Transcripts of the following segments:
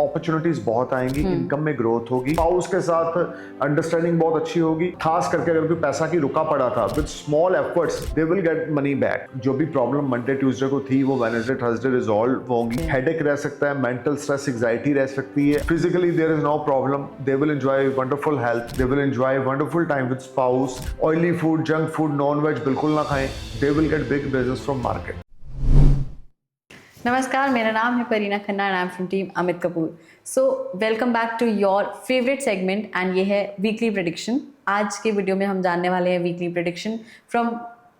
Opportunities बहुत आएंगी, income में ग्रोथ होगी, स्पाउस के साथ अंडरस्टैंडिंग बहुत अच्छी होगी। खास करके अगर कोई पैसा की रुका पड़ा था, with small efforts they will get money back. जो भी प्रॉब्लम मंडे ट्यूसडे को थी वो वेडनेसडे थर्सडे रिजॉल्व होंगी। हेडेक रह सकता है, मेंटल स्ट्रेस एंजाइटी रह सकती है, physically there is no problem, they will enjoy wonderful health, they will enjoy wonderful time with spouse. Oily food, junk food, non veg बिल्कुल ना खाएं, they will get big business from market. नमस्कार, मेरा नाम है Parina Khanna and I am from team Amit Kapoor. So welcome back to your favourite segment and ये है weekly prediction. आज के वीडियो में हम जानने वाले हैं weekly prediction from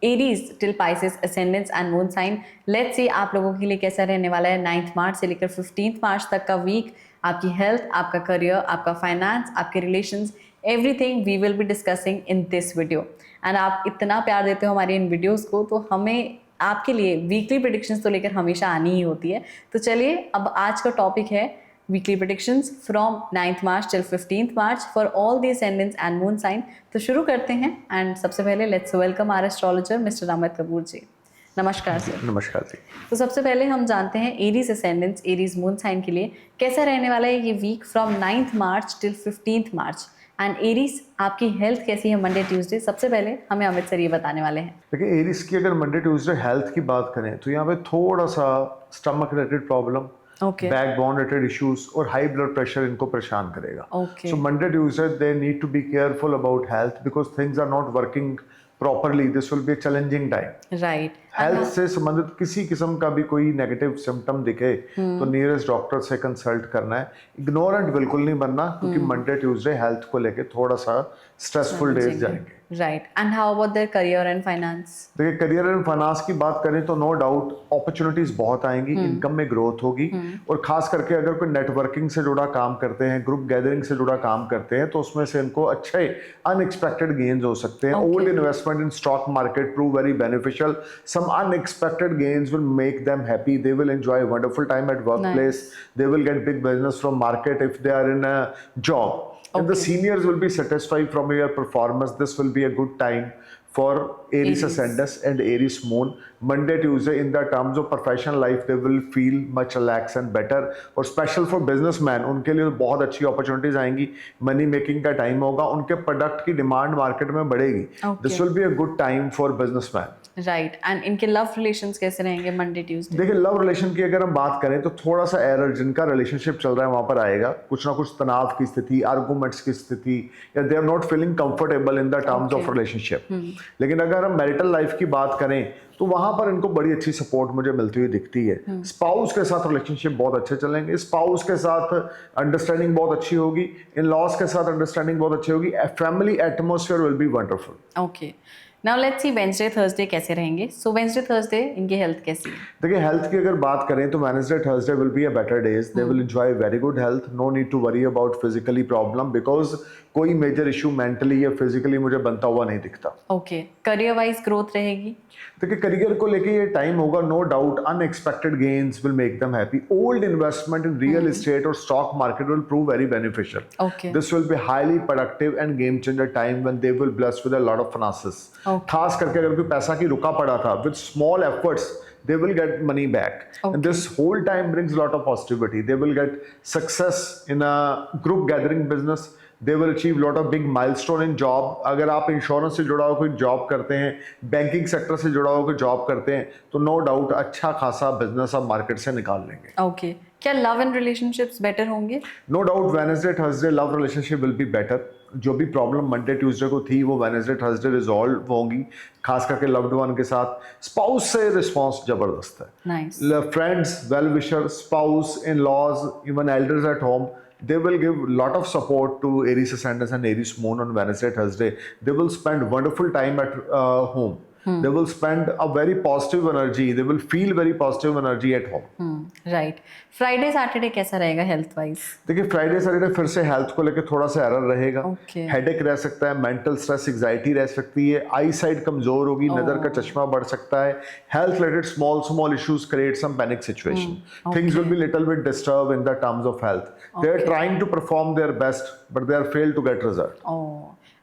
Aries till Pisces, ascendants and moon sign. Let's see आप लोगों के लिए कैसा रहने वाला है 9 मार्च से लेकर 15 मार्च तक का वीक। आपकी हेल्थ, आपका करियर, आपका फाइनेंस, आपके relations, everything we will be discussing in this video. And आप इतना प्यार देते हो हमारी इन वीडियोज़ को, तो हमें आपके लिए वीकली प्रेडिक्शंस तो लेकर हमेशा आनी ही होती है। तो चलिए, अब आज का टॉपिक है weekly predictions from 9 March till 15 March for all the ascendants and moon sign. तो शुरू करते हैं एंड सबसे पहले let's welcome our astrologer mister Amit Kapoor ji. नमस्कार सर। नमस्कार जी। तो सबसे पहले हम जानते हैं Aries ascendants, Aries moon sign के लिए कैसा रहने वाला है ये week from 9 March till 15 March. And Aries, आपकी हेल्थ कैसी है मंडे ट्यूसडे? सबसे पहले हमें अमित सर ये बताने वाले हैं। देखिए, एरीज की अगर मंडे ट्यूसडे हेल्थ की बात करें तो यहाँ पे थोड़ा सा stomach related problem, backbone related issues और हाई ब्लड प्रेशर इनको परेशान करेगा। So Monday Tuesday they need to be careful about health because things are not working properly. This will be challenging time. Right. Health से संबंधित किसी किस्म का भी कोई नेगेटिव सिम्टम दिखे तो नियरेस्ट डॉक्टर से कंसल्ट करना है। इग्नोरेंट बिल्कुल नहीं बनना, क्योंकि मंडे ट्यूसडे हेल्थ को लेके थोड़ा सा स्ट्रेसफुल डेज जाएंगे। Right. And how about their career and finance? देखिए, करियर एंड फाइनेंस की बात करें तो नो डाउट अपॉर्चुनिटीज बहुत आएंगी, इनकम में ग्रोथ होगी। और खास करके अगर कोई नेटवर्किंग से जुड़ा काम करते हैं, ग्रुप गैदरिंग से जुड़ा काम करते हैं, तो उसमें से इनको अच्छे अनएक्सपेक्टेड गेन्स हो सकते हैं। Old investment in stock market prove very beneficial. Some unexpected gains will make them happy. They will enjoy a wonderful time at workplace. They will get big business from market if they are in a job. And the seniors will be satisfied from your performance. This will be a good time for Aries Ascendant and Aries Moon. Monday, Tuesday, in the terms of professional life, they will feel much relaxed and better. और special for businessman, उनके लिए बहुत अच्छी opportunities आएंगी। Money making का time होगा, उनके product की demand market में बढ़ेगी। This will be a good time for businessman. Right. And इनके लव रिलेशंस कैसे रहेंगे मंडे ट्यूसडे? देखिए, लव रिलेशन की अगर हम बात करें तो थोड़ा सा एरर जिनका रिलेशनशिप चल रहा है वहां पर आएगा। कुछ ना कुछ तनाव की स्थिति, आर्गुमेंट्स की स्थिति, या they are not feeling comfortable in the terms of relationship. लेकिन अगर हम मैरिटल लाइफ की बात करें तो वहां पर इनको बड़ी अच्छी सपोर्ट मुझे मिलती हुई दिखती है। स्पाउस के साथ रिलेशनशिप बहुत अच्छे चलेंगे, स्पाउस के साथ अंडरस्टैंडिंग बहुत अच्छी होगी, इन लॉज के साथ अंडरस्टैंडिंग बहुत अच्छी होगी। Family atmosphere will be wonderful. Okay, now let's see Wednesday Thursday कैसे रहेंगे। सो वेडनेसडे थर्सडे इनकी हेल्थ कैसी है? देखिए, हेल्थ की अगर बात करें तो Wednesday Thursday will be a better days. They will enjoy very good health. No need to worry about physically problem because कोई मेजर इशू मेंटली या फिजिकली मुझे बनता हुआ नहीं दिखता। ओके, करियर वाइज ग्रोथ रहेगी? देखिए, करियर को लेके ये टाइम होगा, no doubt unexpected gains will make them happy. Old investment in real estate और stock market will prove very beneficial. This will be highly productive and game changer time when they will bless with a lot of finances. खास करके अगर कोई पैसा की रुका पड़ा था, with small efforts they will get money back. And this whole time brings a lot of positivity. They will get success in a group gathering business. They will achieve lot of big milestone in job. अगर आप insurance से जुड़ा हुआ कोई job करते हैं, banking sector से जुड़ा हुआ कोई जॉब करते हैं, तो नो डाउट अच्छा खासा बिजनेस आप मार्केट से निकाल लेंगे। ओके, क्या लव एंड रिलेशनशिप्स बेटर होंगे? No doubt Wednesday Thursday love relationship will be better. जो भी प्रॉब्लम मंडे ट्यूसडे को थी वो वेडनेसडे थर्सडे रिजॉल्व होंगी, खास करके लव्ड वन के साथ। स्पाउस से रिस्पांस जबरदस्त है। Friends, well wisher, spouse, in laws, even elders at home, they will give lot of support to Aries Ascendant and Aries Moon on Wednesday, Thursday. They will spend wonderful time at home. They will spend a very positive energy. They will feel very positive energy at home. Right. Friday Saturday कैसा रहेगा health wise? देखिए, Friday Saturday फिर से health को लेकर थोड़ा सा error रहेगा। हेडेक रह सकता है, मेंटल स्ट्रेस एंजाइटी रह सकती है, आई साइड कमजोर होगी, नजर का चश्मा बढ़ सकता है। Health related small issues create some panic situation. Things will be little bit disturb in the terms of health. They are trying to perform their best but they are fail to get result.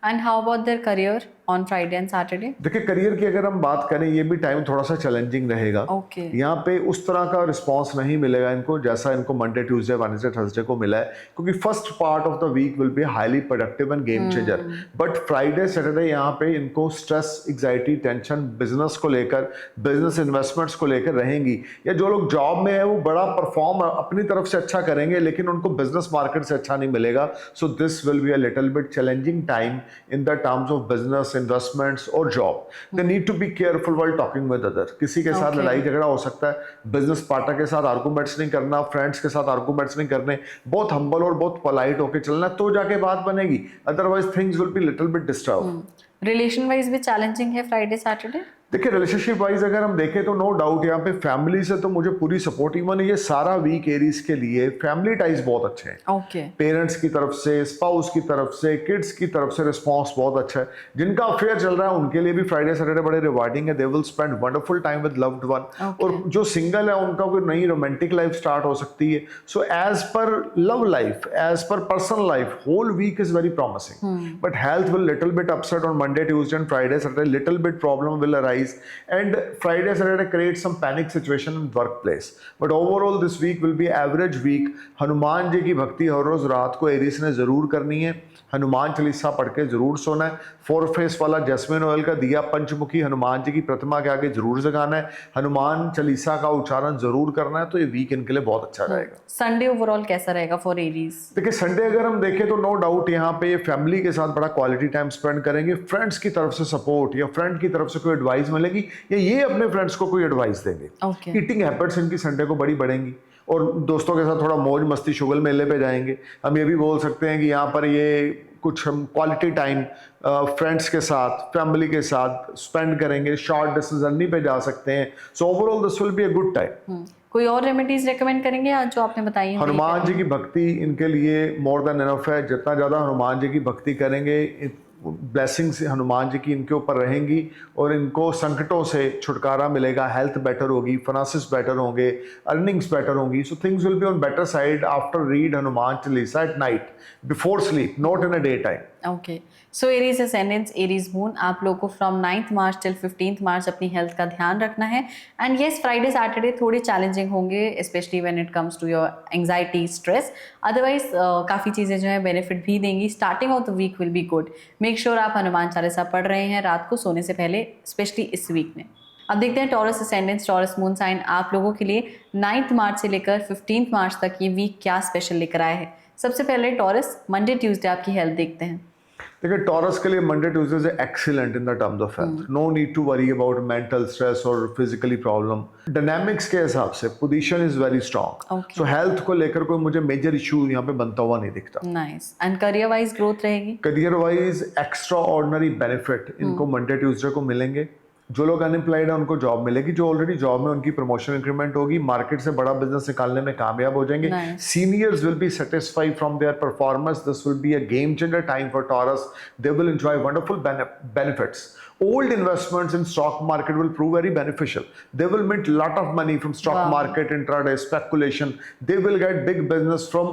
And how about their career? on Friday and Saturday? देखिए career की अगर हम बात करें, ये भी time थोड़ा सा चैलेंजिंग रहेगा। Okay. यहाँ पे उस तरह का रिस्पांस नहीं मिलेगा इनको जैसा इनको मंडे ट्यूसडे वेडनेसडे थर्सडे को मिला है, क्योंकि first part of the week will be highly productive and game changer. But Friday Saturday यहाँ पे इनको स्ट्रेस, एग्जाइटी, टेंशन बिजनेस को लेकर, बिजनेस इन्वेस्टमेंट्स को लेकर रहेंगी। या जो लोग जॉब में है वो बड़ा परफॉर्म अपनी तरफ से अच्छा करेंगे, लेकिन उनको बिजनेस मार्केट से अच्छा नहीं मिलेगा। So this will be a little bit challenging time in the terms of business, investments और job. They need to be careful while talking with other. किसी के साथ लड़ाई झगड़ा हो सकता है, बिजनेस पार्टनर के साथ आर्गूमेंट्स नहीं करना, फ्रेंड्स के साथ आर्गूमेंट्स नहीं करने, बहुत हम्बल और बहुत पोलाइट होकर चलना, तो जाके बात बनेगी। Otherwise things will be little bit disturb. Relation wise भी चैलेंजिंग है फ्राइडे सैटरडे? देखिए रिलेशनशिप वाइज अगर हम देखें तो नो डाउट यहाँ पे फैमिली से तो मुझे पूरी सपोर्ट, इवन ये सारा वीक एरीज के लिए फैमिली टाइज बहुत अच्छे हैं। ओके। पेरेंट्स की तरफ से, स्पाउस की तरफ से, किड्स की तरफ से रिस्पांस बहुत अच्छा है। जिनका अफेयर चल रहा है उनके लिए भी फ्राइडे सैटरडे बड़े रिवार्डिंग है। They will spend wonderful time with loved one. और जो सिंगल है उनका कोई नई रोमांटिक लाइफ स्टार्ट हो सकती है। So as per love life, as per personal life, whole week is very promising. But health will little bit upset on Monday Tuesday and Friday Saturday. Little bit problem will arise and Friday Saturday creates some panic situation in workplace, but overall this week will be average week। Hanuman ji की भक्ति हर रोज रात को Eris ने जरूर करनी है। हनुमान चालीसा पढ़ के जरूर सोना है। 4 फेस वाला जैस्मिन ऑयल का दिया पंचमुखी हनुमान जी की प्रतिमा के आगे जरूर जगाना है। हनुमान चालीसा का उच्चारण जरूर करना है। तो ये वीक इनके लिए बहुत अच्छा रहेगा। संडे ओवरऑल कैसा रहेगा फॉर एरीज? देखिए संडे अगर हम देखें तो नो डाउट यहाँ पे फैमिली के साथ बड़ा क्वालिटी टाइम स्पेंड करेंगे। फ्रेंड्स की तरफ से सपोर्ट या फ्रेंड की तरफ से कोई एडवाइस मिलेगी या ये अपने फ्रेंड्स को कोई एडवाइस देंगे। ईटिंग हैबिट्स इनकी संडे को बड़ी बढ़ेंगी और दोस्तों के साथ थोड़ा मौज मस्ती शुगल मेले पे जाएंगे। हम ये भी बोल सकते हैं कि यहाँ पर ये कुछ हम क्वालिटी टाइम फ्रेंड्स के साथ, फैमिली के साथ स्पेंड करेंगे। शॉर्ट डिस्टेंस जर्नी पे जा सकते हैं। So overall this will be a good time. कोई और रेमेडीज रेकमेंड करेंगे या जो आपने बताई है? हनुमान जी की भक्ति इनके लिए मोर देन इनफ है। जितना ज़्यादा हनुमान जी की भक्ति करेंगे, ब्लेसिंग्स हनुमान जी की इनके ऊपर रहेंगी और इनको संकटों से छुटकारा मिलेगा। हेल्थ बेटर होगी, फाइनेंसेस बेटर होंगे, अर्निंग्स बेटर होंगी। सो things will be on better side after read Hanuman Chalisa at night before sleep, not in a day time. Okay, so Aries ascendants, Aries moon, आप लोगों को from 9th March till 15th मार्च अपनी health का ध्यान रखना है। And yes, Friday Saturday थोड़े challenging होंगे, specially when it comes to your anxiety, stress. Otherwise काफ़ी चीज़ें जो है बेनिफिट भी देंगी। Starting of the week will be good. Make sure आप हनुमान चालीसा पढ़ रहे हैं रात को सोने से पहले, स्पेशली इस वीक में। अब देखते हैं Taurus ascendants, Taurus moon sign आप लोगों के लिए 9th मार्च से लेकर 15th मार्च तक ये वीक क्या स्पेशल लेकर आया है। सबसे पहले टॉरस मंडे ट्यूसडे आपकी हेल्थ देखते हैं। देखिए टॉरस के लिए Monday Tuesday is excellent in the terms of health. No need to worry about mental stress और फिजिकली प्रॉब्लम। डायनामिक्स के हिसाब से position is very strong. So health को लेकर कोई मुझे मेजर इशू यहाँ पे बनता हुआ नहीं दिखता। Nice. And career wise growth रहेगी? Career wise extraordinary benefit इनको मंडे ट्यूसडे को मिलेंगे। जो लोग अनएम्प्लॉयड है उनको जॉब मिलेगी। जो ऑलरेडी जॉब में उनकी प्रमोशन इंक्रीमेंट होगी। मार्केट से बड़ा बिजनेस निकालने में कामयाब हो जाएंगे। Seniors will be satisfied from their performance. This will be a game changer time for taurus. They will enjoy wonderful benefits. Old investments in stock market will prove very beneficial. They will mint lot of money from stock market, intraday speculation. They will get big business from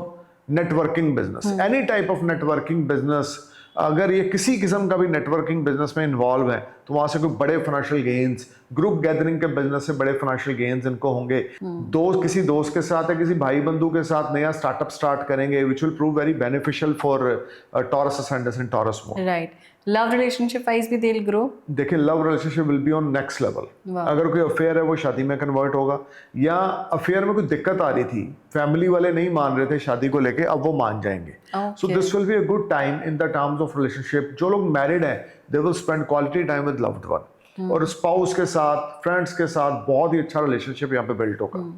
networking business. Any type of networking business, अगर ये किसी किस्म का भी networking business में involve है तो वहां से कोई बड़े फाइनेंशियल गेन्स, ग्रुप गैदरिंग के बिजनेस से बड़े फाइनेंशियल गेन्स इनको होंगे। दोस्त, किसी दोस्त के साथ या किसी भाई बंधु के साथ नया स्टार्टअप स्टार्ट करेंगे, which will prove very beneficial for taurus ascendants and taurus moon. Right. Love relationship wise भी दे विल ग्रो। देखिए love relationship will be on next level. अगर कोई अफेयर है वो शादी में कन्वर्ट होगा, या अफेयर में कोई दिक्कत आ रही थी, फैमिली वाले नहीं मान रहे थे शादी को लेके, अब वो मान जाएंगे। सो this will be a good time in the terms of relationship. जो लोग मैरिड हैं they will spend quality time with loved one. और स्पाउस के साथ, फ्रेंड्स के साथ बहुत ही अच्छा रिलेशनशिप यहाँ पे बिल्ड होगा।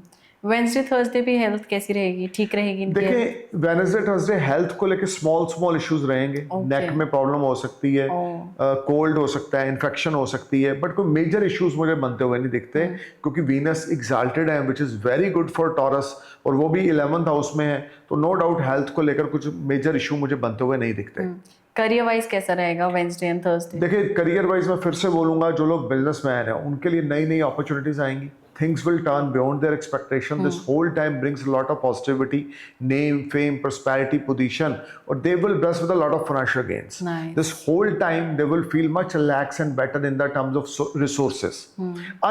वेडनेसडे थर्सडे भी हेल्थ कैसी रहेगी? ठीक रहेगी? देखिए वेडनेसडे थर्सडे हेल्थ को लेके स्मॉल इश्यूज रहेंगे। नेक में प्रॉब्लम हो सकती है, कोल्ड हो सकता है, इन्फेक्शन हो सकती है, बट कोई मेजर इश्यूज मुझे बनते हुए नहीं दिखते। क्योंकि वीनस एक्साल्टेड है, which is very good for taurus, और वो भी 11th हाउस में है। तो नो डाउट हेल्थ को लेकर कुछ मेजर इशू मुझे बनते हुए नहीं दिखते। करियर वाइज कैसा रहेगा वेडनेसडे एंड थर्सडे? देखिए करियर वाइज मैं फिर से बोलूंगा, जो लोग बिजनेसमैन हैं उनके लिए नई नई अपॉर्चुनिटीज आएंगी। things will turn beyond their expectation. This whole time brings a lot of positivity, name, fame, prosperity, position, or they will bless with a lot of financial gains. Nice. This whole time they will feel much relaxed and better in the terms of resources.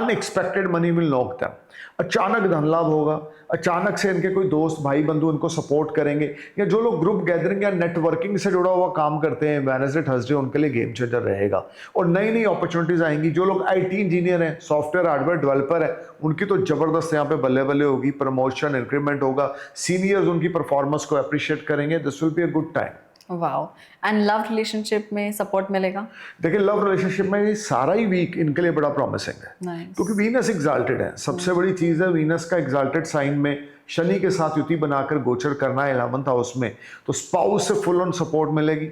Unexpected money will knock them. अचानक धन लाभ होगा, अचानक से इनके कोई दोस्त भाई बंधु इनको सपोर्ट करेंगे, या जो लोग ग्रुप गैदरिंग या नेटवर्किंग से जुड़ा हुआ काम करते हैं वेडनेसडे थर्सडे उनके लिए गेम चेंजर रहेगा। और नई नई अपॉर्चुनिटीज आएंगी। जो लोग आईटी इंजीनियर हैं, सॉफ्टवेयर हार्डवेयर डेवलपर है, उनकी तो जबरदस्त यहाँ पे बल्ले बल्ले होगी, प्रमोशन इंक्रीमेंट होगा, सीनियर्स उनकी परफॉर्मेंस को अप्रिशिएट करेंगे। This will be a good time. Wow. And love relationship में सपोर्ट मिलेगा? देखिए लव रिलेशनशिप में ये सारा ही वीक इनके लिए बड़ा प्रॉमिसिंग है। Nice. क्योंकि वीनस एग्जाल्टेड है। सबसे बड़ी चीज है वीनस का एग्जाल्टेड साइन में शनि के साथ युति बनाकर गोचर करना है 11th हाउस में, तो स्पाउस से फुल ऑन सपोर्ट मिलेगी।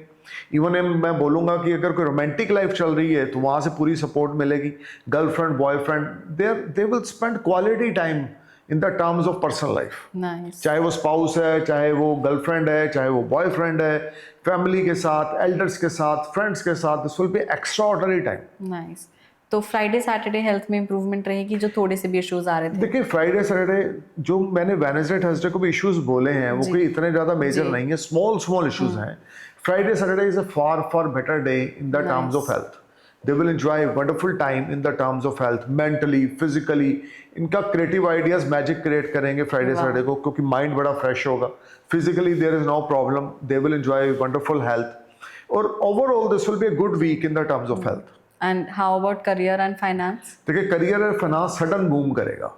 इवन मैं बोलूंगा कि अगर कोई रोमांटिक लाइफ चल रही है तो वहां से पूरी सपोर्ट मिलेगी। Girlfriend boyfriend they will spend quality time in the terms of personal life. Nice. चाहे वो स्पाउस है, चाहे वो गर्लफ्रेंड है, चाहे वो बॉयफ्रेंड है, फैमिली के साथ, एल्डर्स के साथ, फ्रेंड्स के साथ, this will B extra ordinary time. Nice. तो फ्राइडे सैटरडे हेल्थ में इंप्रूवमेंट रहेगी, जो थोड़े से भी इश्यूज आ रहे थे? देखिए फ्राइडे सैटरडे जो मैंने वेडनेसडे थर्सडे को भी इश्यूज बोले हैं वो कोई इतने ज्यादा मेजर नहीं है, स्मॉल इश्यूज हैं। Friday Saturday is a far better day in the terms of health. They will enjoy wonderful time in the terms of health, mentally, physically. इनका क्रिएटिव आइडियाज मैजिक क्रिएट करेंगे Friday Saturday को, क्योंकि mind बड़ा fresh होगा। Physically there is no problem, they will enjoy wonderful health, और overall this will be a good week in the terms of health. And how about career and finance? देखिए career और finance sudden boom करेगा।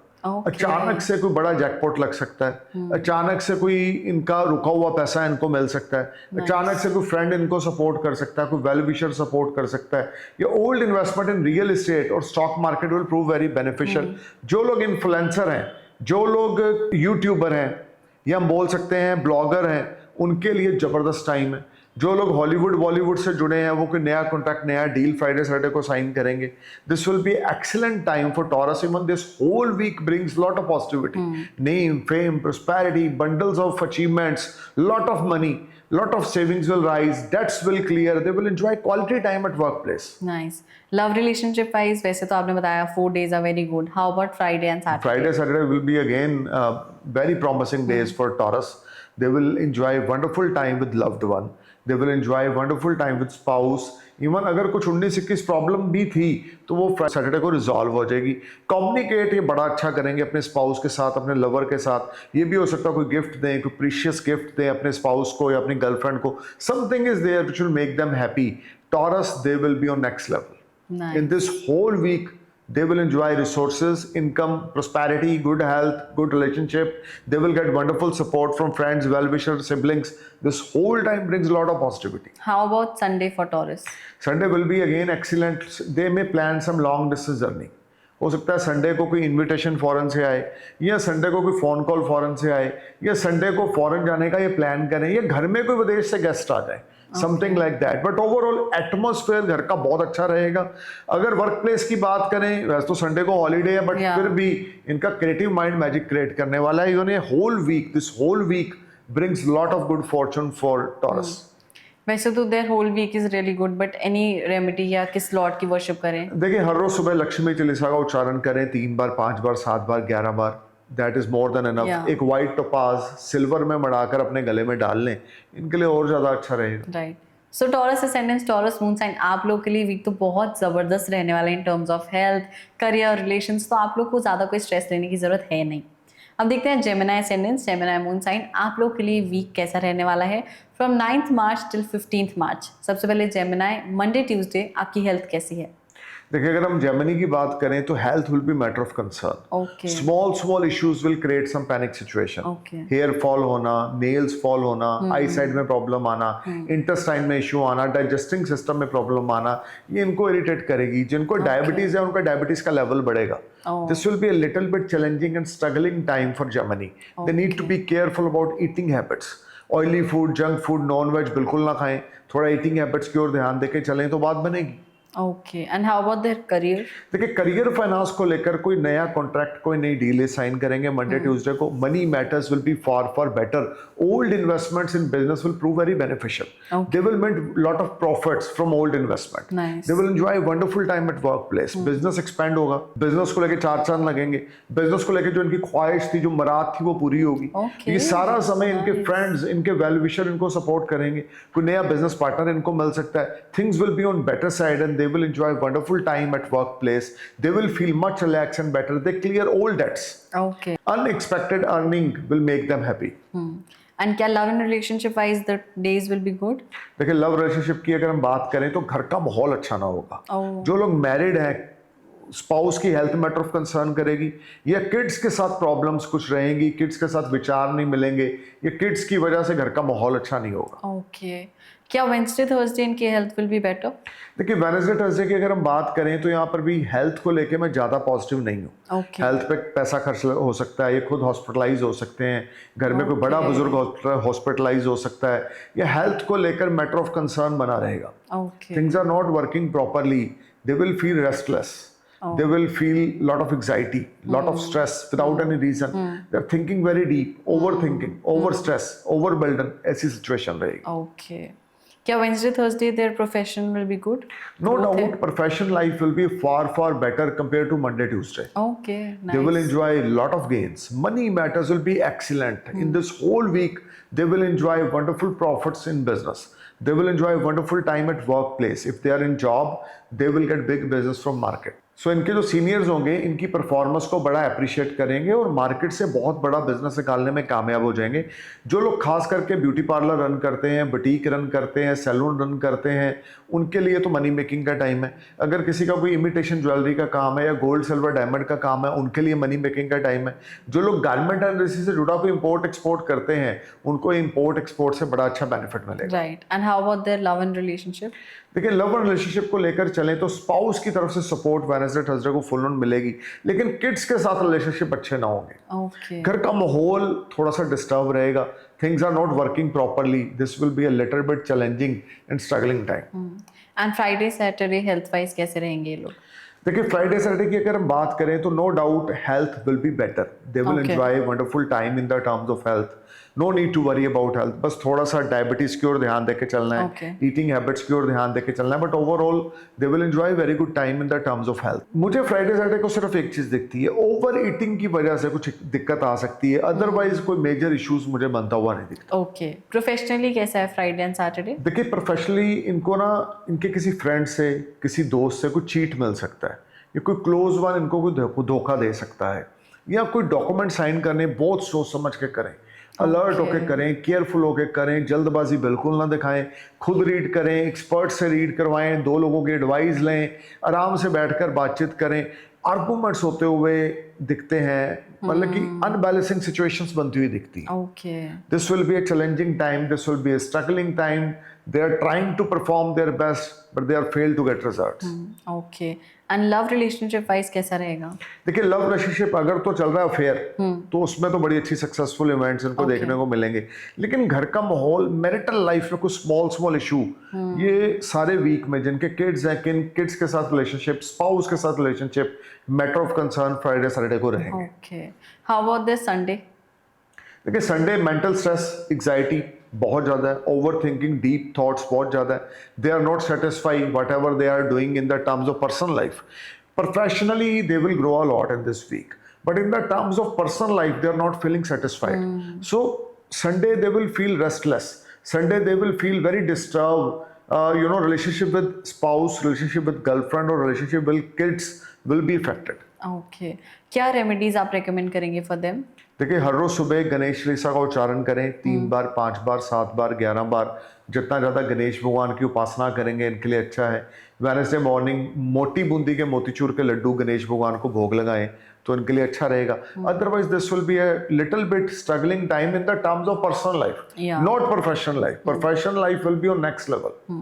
अचानक से कोई बड़ा jackpot लग सकता है, अचानक से कोई इनका रुका हुआ पैसा इनको मिल सकता है, अचानक से कोई फ्रेंड इनको सपोर्ट कर सकता है, कोई वेल विशर सपोर्ट कर सकता है, या old investment in real estate और stock market will prove very beneficial. जो लोग इन्फ्लुएंसर हैं, जो लोग यूट्यूबर हैं, या हम बोल सकते हैं ब्लॉगर हैं, उनके लिए जबरदस्त टाइम है। जो लोग हॉलीवुड बॉलीवुड से जुड़े हैं वो कोई नया कॉन्ट्रैक्ट, नया डील फ्राइडे सैटरडे को साइन करेंगे। This will be excellent time for Taurus. Even this whole week brings lot of positivity, name, fame, prosperity, bundles of achievements, lot of money, lot of savings will rise, debts will clear, they will enjoy quality time at workplace. Nice. Love relationship wise वैसे तो आपने बताया 4 days are very good. How about Friday and Saturday? Friday, Saturday will be again very promising days for Taurus. They will enjoy wonderful time with loved one. They will enjoy wonderful time with spouse. Even अगर कुछ 19-21 problem भी थी तो वो Saturday को resolve हो जाएगी। Communicate ये बड़ा अच्छा करेंगे अपने स्पाउस के साथ, अपने लवर के साथ। ये भी हो सकता है कोई गिफ्ट दें, कोई प्रीशियस गिफ्ट दें अपने स्पाउस को या अपनी गर्लफ्रेंड को। Something is there which will make them happy. Taurus, they will be on next level. In this whole week they will enjoy resources, income, prosperity, good health, good relationship. They will get wonderful support from friends, well-wishers, siblings. This whole time brings a lot of positivity. How about Sunday for Taurus? Sunday will be again excellent. They may plan some long distance journey. हो सकता है Sunday को कोई invitation foreign से आए, या Sunday को कोई फ़ोन कॉल फॉरेन से आए, या संडे को फॉरेन जाने का ये प्लान करें, या घर में कोई विदेश से गेस्ट आ जाए, something like that. But overall atmosphere घर का बहुत अच्छा रहेगा। अगर वर्क प्लेस की बात करें, वैसे तो संडे को हॉलीडे है, बट फिर भी इनका क्रिएटिव माइंड मैजिक क्रिएट करने वाला है। इवन ये whole week, this whole week brings lot of good fortune for Taurus. वैसे तो their whole week is really good, but any remedy या किस लॉर्ड की वर्शिप करें? देखिए हर रोज सुबह लक्ष्मी चालीसा का उच्चारण करें 3 बार, 5 बार, 7 बार, 11 बार। That is more than enough. एक वाइट टोपाज सिल्वर में मढ़ाकर अपने गले में डाल लें, इनके लिए और ज्यादा अच्छा रहेगा। Right. So Taurus ascendants, Taurus moon sign, आप लोग के लिए वीक तो बहुत ज़बरदस्त रहने वाला है इन terms of health, career, relations. तो आप लोग को ज़्यादा कोई स्ट्रेस लेने की ज़रूरत है नहीं। अब देखते हैं Gemini ascendants, Gemini moon sign, आप लोग के लिए वीक कैसा रहने वाला है from 9th March till 15th March. सबसे पहले जेमिनी, मंडे ट्यूसडे आपकी हेल्थ कैसी है? देखिए अगर हम जेमिनी की बात करें तो health will be matter of concern. Okay. Small issues will create some panic situation. Okay. Hair fall होना, नेल्स फॉल होना, आई साइड में प्रॉब्लम आना, इंटेस्टाइन में इश्यू आना, डाइजेस्टिंग सिस्टम में प्रॉब्लम आना, ये इनको इरिटेट करेगी। जिनको डायबिटीज है उनका डायबिटीज का लेवल बढ़ेगा। This will be a little bit challenging and struggling time for Gemini. They need to be careful about eating habits. Oily food, junk food, non veg बिल्कुल ना खाएं। थोड़ा ईटिंग हैबिट्स की ओर ध्यान देके चलें तो बात बनेगी। Okay, and how about their career? देखिए करियर फाइनेंस को लेकर कोई नया कॉन्ट्रैक्ट कोई नई डील साइन करेंगे मंडे ट्यूसडे को, money matters will be far far better, old investments in business will prove very beneficial, they will make lot of profits from old investment, Nice. They will enjoy wonderful time at work place, business expand होगा, business को लेकर चार चांद लगेंगे, business को लेकर जो इनकी ख्वाहिश थी जो मुराद थी वो पूरी होगी। Okay. ये सारा समय इनके फ्रेंड्स इनके वेल विशर इनको सपोर्ट करेंगे, कोई नया बिजनेस पार्टनर इनको मिल सकता है, things will be on better side and they will enjoy wonderful time at workplace, they will feel much relaxed and better, they clear old debts, okay, unexpected earning will make them happy। And क्या love and relationship wise the days will be good? देखिए love relationship की अगर हम बात करें तो घर का माहौल अच्छा ना होगा, जो लोग मैरिड हैं स्पाउस की हेल्थ मैटर ऑफ कंसर्न करेगी, या किड्स के साथ प्रॉब्लम्स कुछ रहेंगी, किड्स के साथ विचार नहीं मिलेंगे, या किड्स की वजह से घर का माहौल अच्छा नहीं होगा। ओके, क्या वेंसडे थर्सडे इनकी हेल्थ विल बी बेटर? देखिए वेडनेसडे थर्सडे की अगर हम बात करें तो यहाँ पर भी हेल्थ को लेके मैं ज़्यादा पॉजिटिव नहीं हूँ। ओके, हेल्थ पे पैसा खर्च हो सकता है, ये खुद हॉस्पिटलाइज हो सकते हैं, घर में कोई बड़ा बुजुर्ग हॉस्पिटलाइज हो सकता है, ये हेल्थ को लेकर मैटर ऑफ कंसर्न बना रहेगा। Okay, things are not working properly, they will feel restless, they will feel lot of anxiety, lot of stress without any reason, they're thinking very deep, overthinking, over stress, overburden, ऐसी situation रहेगी। Okay, क्या Wednesday Thursday their profession will be good? No doubt professional life will be far far better compared to Monday Tuesday. Okay, They will nice, enjoy a lot of gains, money matters will be excellent in this whole week, they will enjoy wonderful profits in business, they will enjoy wonderful time at workplace, if they are in job they will get big business from market। सो इनके जो seniors होंगे इनकी performance को बड़ा appreciate करेंगे और market से बहुत बड़ा बिजनेस निकालने में कामयाब हो जाएंगे। जो लोग खास करके ब्यूटी पार्लर रन करते हैं, बुटीक रन करते हैं, सैलून रन करते हैं, उनके लिए तो मनी मेकिंग का टाइम है। अगर किसी का कोई इमिटेशन ज्वेलरी का काम है या गोल्ड सिल्वर डायमंड का काम है, उनके लिए मनी मेकिंग का टाइम है। जो लोग गारमेंट इंडस्ट्री से जुड़ा कोई इंपोर्ट एक्सपोर्ट करते हैं, उनको इंपोर्ट एक्सपोर्ट से बड़ा अच्छा बेनिफिट मिलेगा। Right, and how about their love and relationship? देखिए लव और रिलेशनशिप को लेकर चलें तो स्पाउस की तरफ से सपोर्ट वेडनेसडे थर्सडे को फुल ऑन मिलेगी, लेकिन किड्स के साथ रिलेशनशिप अच्छे ना होंगे। ओके, घर का माहौल थोड़ा सा डिस्टर्ब रहेगा, things are not working properly, this will be a little bit challenging and struggling time. And Friday Saturday health wise कैसे रहेंगे ये लोग? देखिए फ्राइडे सैटरडे की अगर हम बात करें तो no doubt health will be better, they will Okay. Enjoy wonderful time in the terms of health, no need to worry about health, बस थोड़ा सा डायबिटीज की ओर ध्यान देके चलना है, Okay. ईटिंग हैबिट्स की ओर ध्यान देके चलना है, but overall they will enjoy very good time in the terms of health. मुझे फ्राइडे सैटरडे को सिर्फ एक चीज दिखती है, ओवर ईटिंग की वजह से कुछ दिक्कत आ सकती है, अदरवाइज कोई मेजर इश्यूज मुझे बनता हुआ नहीं दिखता। ओके, प्रोफेशनली कैसा है फ्राइडे एंड सैटरडे? देखिए प्रोफेशनली इनको ना इनके किसी फ्रेंड से किसी दोस्त से कुछ चीट मिल सकता है, या कोई क्लोज वन इनको कोई धोखा दे सकता है, या कोई डॉक्यूमेंट साइन करने बहुत सोच समझ के करें, अलर्ट होके करें, केयरफुल होके करें, जल्दबाजी बिल्कुल ना दिखाएं, खुद रीड करें, एक्सपर्ट से रीड करवाएं, दो लोगों की एडवाइस लें, आराम से बैठकर बातचीत करें। आर्गूमेंट्स होते हुए दिखते हैं, मतलब कि अनबैलेंसिंग सिचुएशंस बनती हुई दिखती हैं। Okay, This will be a challenging time, this will be a struggling time, they are trying to perform their best but they are failed to get results। Okay, and love relationship wise कैसा रहेगा? देखिए love relationship अगर तो चल रहा है affair, तो उसमें तो बड़ी अच्छी सक्सेसफुल इवेंट्स इनको देखने को मिलेंगे, लेकिन घर का माहौल, मैरिटल लाइफ में कुछ स्मॉल इशू, ये सारे वीक में जिनके किड्स हैं, किन किड्स के साथ रिलेशनशिप, स्पाउस के साथ relationship matter of concern Friday Saturday को रहेंगे। Okay, how about this Sunday? देखिए संडे मेंटल स्ट्रेस, एग्जाइटी बहुत ज़्यादा है, ओवर थिंकिंग, डीप थॉट्स बहुत ज़्यादा है, they are not satisfied whatever they are doing in the terms of personal life. Professionally they will grow a lot in this week, but in the terms of personal life they are not feeling satisfied. So Sunday they will feel restless, Sunday they will feel very disturb, relationship with spouse, relationship with girlfriend or relationship with kids will be affected। Okay, क्या remedies आप recommend करेंगे for them? देखिए हर रोज सुबह गणेश चालीसा का उच्चारण करें 3 बार, 5 बार, 7 बार, 11 बार, जितना ज़्यादा गणेश भगवान की उपासना करेंगे इनके लिए अच्छा है। वेडनेसडे मॉर्निंग मोटी बूंदी के मोतीचूर के लड्डू गणेश भगवान को भोग लगाएं तो इनके लिए अच्छा रहेगा। Otherwise this will be a little bit struggling time in the terms of personal life, Yeah. Not professional life. Professional life will be on next level.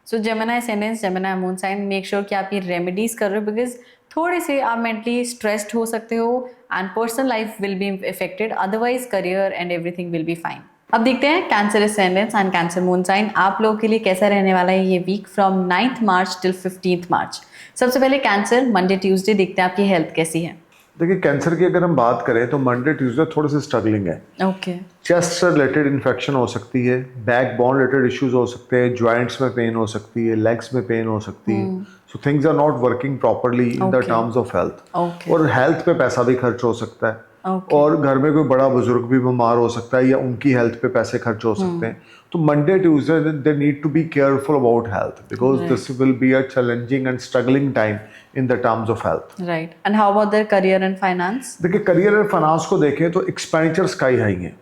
So Gemini ascendant, Gemini moon sign, make sure कि आप ये remedies कर रहे हो, because थोड़े से आप mentally stressed हो सकते हो and personal life will be affected, otherwise career and everything will be fine. अब देखते हैं Cancer ascendants and Cancer moon sign आप लोगों के लिए कैसा रहने वाला है ये week from 9th March till 15th March. सबसे पहले कैंसर मंडे ट्यूसडे देखते हैं आपकी हेल्थ कैसी है। देखिए कैंसर की अगर हम बात करें तो मंडे ट्यूसडे थोड़े से स्ट्रगलिंग है। ओके। चेस्ट से रिलेटेड इन्फेक्शन हो सकती है, बैक बोन रिलेटेड इश्यूज हो सकते हैं, जॉइंट्स में पेन हो सकती है, लेग्स में पेन हो सकती है। So things are not working properly in the terms of health. और हेल्थ पे पैसा भी खर्च हो सकता है। और घर में कोई बड़ा बुजुर्ग भी बीमार हो सकता है या उनकी हेल्थ पे पैसे खर्च हो सकते हैं। तो Monday Tuesday they need to be careful about health because this will be a challenging and struggling time in the terms of health. Right. And how about their career and finance? देखिए career and finance को देखें तो expenditure sky high है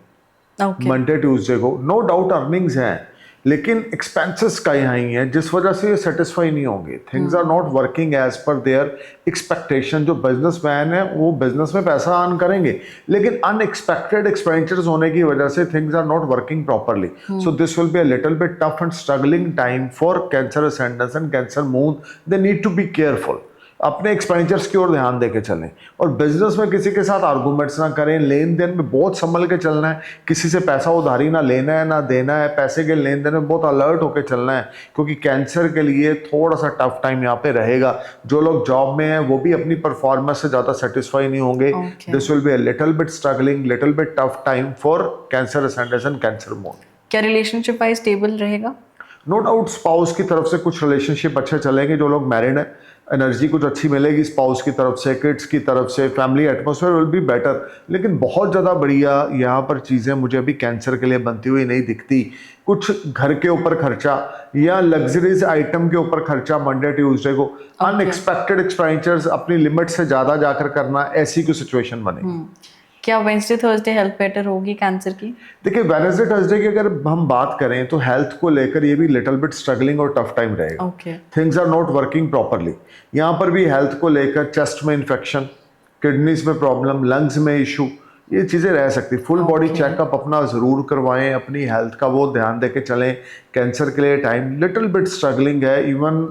Monday Tuesday को। No doubt earnings हैं लेकिन expenses sky high हैं जिस वजह से ये सेटिस्फाई नहीं होंगे। Things are not working as per their expectation. जो बिजनेसमैन है वो बिजनेस में पैसा अर्न करेंगे लेकिन अनएक्सपेक्टेड एक्सपेंडिचर्स होने की वजह से things are not working properly. So this will be a little bit tough and struggling time for Cancer ascendants and Cancer moon. They need to be careful. अपने expenditures की ओर ध्यान देके चलें और बिजनेस में किसी के साथ आर्गूमेंट्स ना करें। लेन देन में बहुत संभल के चलना है। किसी से पैसा उधारी ना लेना है ना देना है। पैसे के लेन देन में बहुत अलर्ट होकर चलना है क्योंकि कैंसर के लिए थोड़ा सा टफ टाइम यहाँ पे रहेगा। जो लोग जॉब में हैं वो भी अपनी परफॉर्मेंस से ज़्यादा सेटिस्फाई नहीं होंगे। This will be a little bit struggling, little bit tough time for Cancer ascendants and Cancer moon. क्या रिलेशनशिप वाइज स्टेबल रहेगा? नो डाउट स्पाउस की तरफ से कुछ रिलेशनशिप अच्छे चलेंगे। जो लोग मैरिड हैं एनर्जी कुछ अच्छी मिलेगी स्पाउस की तरफ से, किड्स की तरफ से, family atmosphere will be better. लेकिन बहुत ज़्यादा बढ़िया यहाँ पर चीज़ें मुझे अभी कैंसर के लिए बनती हुई नहीं दिखती। कुछ घर के ऊपर खर्चा या लग्जरीज आइटम के ऊपर खर्चा मंडे ट्यूसडे को, अनएक्सपेक्टेड एक्सपेंडिचर्स अपनी लिमिट से ज़्यादा जाकर करना, ऐसी कोई सिचुएशन बनेगी। क्या वेडनेसडे थर्सडे हेल्थ बेटर होगी कैंसर की? देखिए वेडनेसडे थर्सडे की अगर हम बात करें तो हेल्थ को लेकर ये भी लिटिल बिट स्ट्रगलिंग और टफ टाइम रहेगा। Things are not working properly. यहाँ पर भी हेल्थ को लेकर चेस्ट में इन्फेक्शन, किडनीज में प्रॉब्लम, लंग्स में इशू, ये चीज़ें रह सकती। फुल बॉडी चेकअप अपना ज़रूर करवाएं। अपनी हेल्थ का वो ध्यान दे के चलें। कैंसर के लिए टाइम लिटिल बिट स्ट्रगलिंग है। Even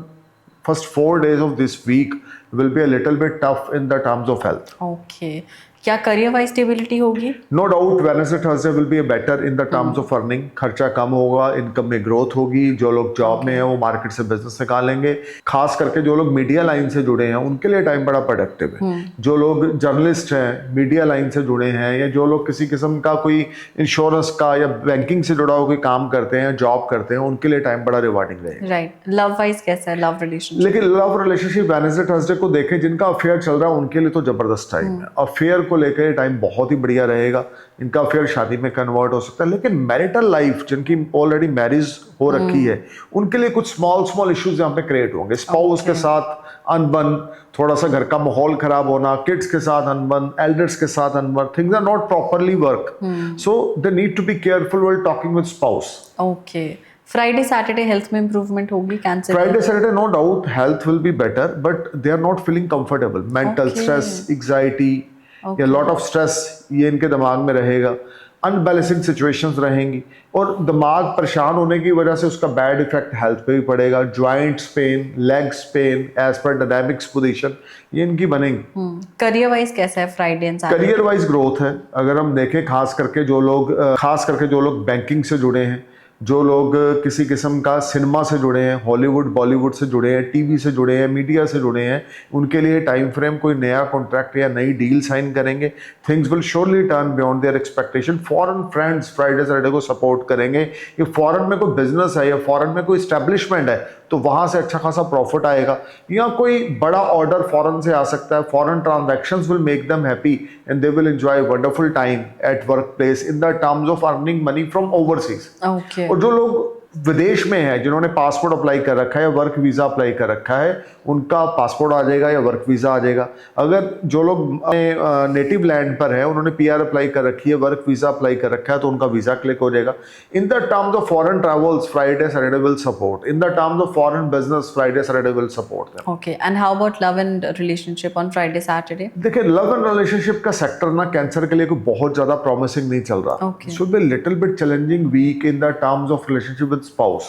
first 4 days of this week will be a little bit tough in the terms of health. Okay. क्या करियर वाइज स्टेबिलिटी होगी? No doubt Wednesday Thursday will be better in the terms of earning. खर्चा कम होगा, income में growth होगी। जो लोग job में हैं वो मार्केट से बिजनेस निकालेंगे। खास करके जो लोग मीडिया लाइन से जुड़े हैं उनके लिए टाइम बड़ा प्रोडक्टिव है। जो लोग जर्नलिस्ट हैं, मीडिया लाइन से जुड़े हैं या जो लोग किसी किस्म का कोई इंश्योरेंस का या बैंकिंग से जुड़ा हुआ कोई काम करते हैं, जॉब करते हैं, उनके लिए टाइम बड़ा रिवार्डिंग रहेगा। राइट। लव वाइज कैसा है? Love relationship? लेकिन लव रिलेशनशिप वेडनेसडे थर्सडे को देखें, जिनका अफेयर चल रहा है उनके लिए तो जबरदस्त टाइम है। अफेयर को लेकर टाइम बहुत ही बढ़िया रहेगा। इनका अफेयर शादी में कन्वर्ट हो सकता है। लेकिन मैरिटल लाइफ जिनकी ऑलरेडी मैरिज हो रखी है उनके लिए कुछ स्मॉल इश्यूज यहाँ पे क्रिएट होंगे। स्पाउस के साथ अनबन, थोड़ा सा घर का माहौल खराब होना, किड्स के साथ अनबन, एल्डर्स के साथ अनबन, things are not properly work. So they need to be careful while talking with spouse. Okay. Friday Saturday health में इंप्रूवमेंट होगी Cancer? Friday Saturday no doubt health will be better but they are not feeling comfortable. Mental stress, anxiety या lot of stress ये इनके दिमाग में रहेगा। Unbalancing situations रहेंगी और दिमाग परेशान होने की वजह से उसका बैड इफेक्ट हेल्थ पे भी पड़ेगा। Joints pain, legs pain as per dynamics position ये इनकी बनेंगी। करियर वाइज कैसा है Friday and Saturday? Career wise growth है। अगर हम देखें खास करके जो लोग बैंकिंग से जुड़े हैं, जो लोग किसी किस्म का सिनेमा से जुड़े हैं, हॉलीवुड बॉलीवुड से जुड़े हैं, टीवी से जुड़े हैं, मीडिया से जुड़े हैं, उनके लिए टाइम फ्रेम कोई नया कॉन्ट्रैक्ट या नई डील साइन करेंगे। Things will surely turn beyond their expectation. Foreign friends Friday Saturday को सपोर्ट करेंगे। ये फॉरेन में कोई बिजनेस है या फॉरेन में कोई इस्टेब्लिशमेंट है तो वहाँ से अच्छा खासा प्रॉफिट आएगा या कोई बड़ा ऑर्डर फॉरेन से आ सकता है। Foreign transactions will make them happy and they will enjoy wonderful time at work place in the terms of earning money from overseas. और जो लोग विदेश में है, जिन्होंने पासपोर्ट अप्लाई कर रखा है या वर्क वीज़ा अप्लाई कर रखा है, उनका पासपोर्ट आ जाएगा या वर्क वीज़ा आ जाएगा। अगर जो लोग नेटिव लैंड पर है, उन्होंने पीआर अप्लाई कर रखी है, वर्क वीज़ा अप्लाई कर रखा है, तो उनका वीज़ा क्लिक हो जाएगा। इन the terms of foreign travels Friday Saturday will support. In the terms of foreign business Friday Saturday will support them. Okay. And how about love and relationship on Friday Saturday? देखिए love and relationship का sector ना cancer के लिए कोई बहुत ज़्यादा promising नहीं चल रहा। Okay. Should be little bit challenging week in the terms of relationship with spouse.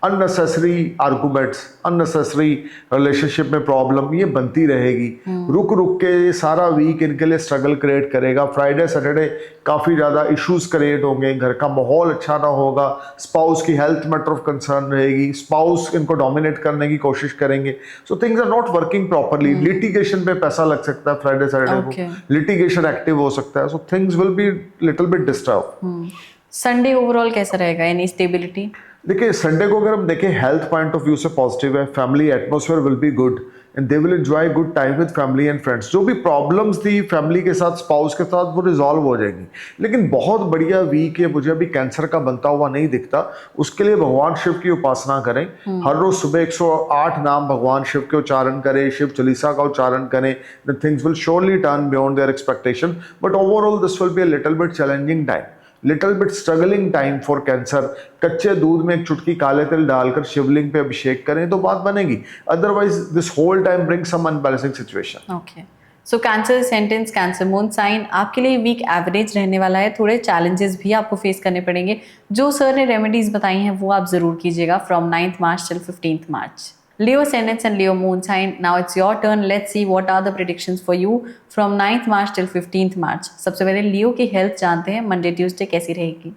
Unnecessary arguments, unnecessary relationship में प्रॉब्लम ये बनती रहेगी। रुक रुक के ये सारा वीक इनके लिए स्ट्रगल क्रिएट करेगा। फ्राइडे सैटरडे काफ़ी ज़्यादा इश्यूज क्रिएट होंगे, घर का माहौल अच्छा ना होगा, स्पाउस की हेल्थ मैटर ऑफ कंसर्न रहेगी, स्पाउस इनको डोमिनेट करने की कोशिश करेंगे। So things are not working properly. Litigation पे पैसा लग सकता है फ्राइडे सैटरडे को, लिटिगेशन एक्टिव हो सकता है। So things will be little bit disturb. Sunday overall कैसा रहेगा, यानी स्टेबिलिटी? देखिए संडे को अगर हम देखें हेल्थ पॉइंट ऑफ व्यू से पॉजिटिव है। Family atmosphere will be good and they will enjoy good time with family and friends. जो भी प्रॉब्लम्स थी फैमिली के साथ, स्पाउस के साथ, वो रिजॉल्व हो जाएंगी। लेकिन बहुत बढ़िया वीक है, मुझे अभी कैंसर का बनता हुआ नहीं दिखता। उसके लिए भगवान शिव की उपासना करें। हर रोज सुबह 108 नाम भगवान शिव के उच्चारण करें, शिव चालीसा का उच्चारण करें। The things will surely turn beyond their expectation, but overall this will be a little bit challenging time, little bit struggling time for cancer. कच्चे दूध में एक चुटकी काले तिल डालकर शिवलिंग पे अभिषेक करें तो बात बनेगी। Otherwise this whole time bring some unbalancing situation. Okay, so Cancer sentence, Cancer moon sign आपके लिए वीक एवरेज रहने वाला है। थोड़े चैलेंजेस भी आपको फेस करने पड़ेंगे। जो सर ने रेमेडीज बताई हैं वो आप जरूर कीजिएगा from 9th March till 15th March. Leo ascendants and Leo moon sign. Now it's your turn. Let's see what are the predictions for you from 9th March till 15th March. सबसे पहले लियो की health जानते हैं, Monday Tuesday कैसी रहेगी?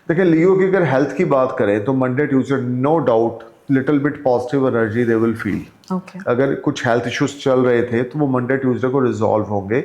देखिए लियो की अगर हेल्थ की बात करें तो Monday Tuesday no doubt little bit positive energy they will feel. Okay. अगर कुछ हेल्थ इश्यूज चल रहे थे तो वो मंडे ट्यूसडे को रिजॉल्व होंगे।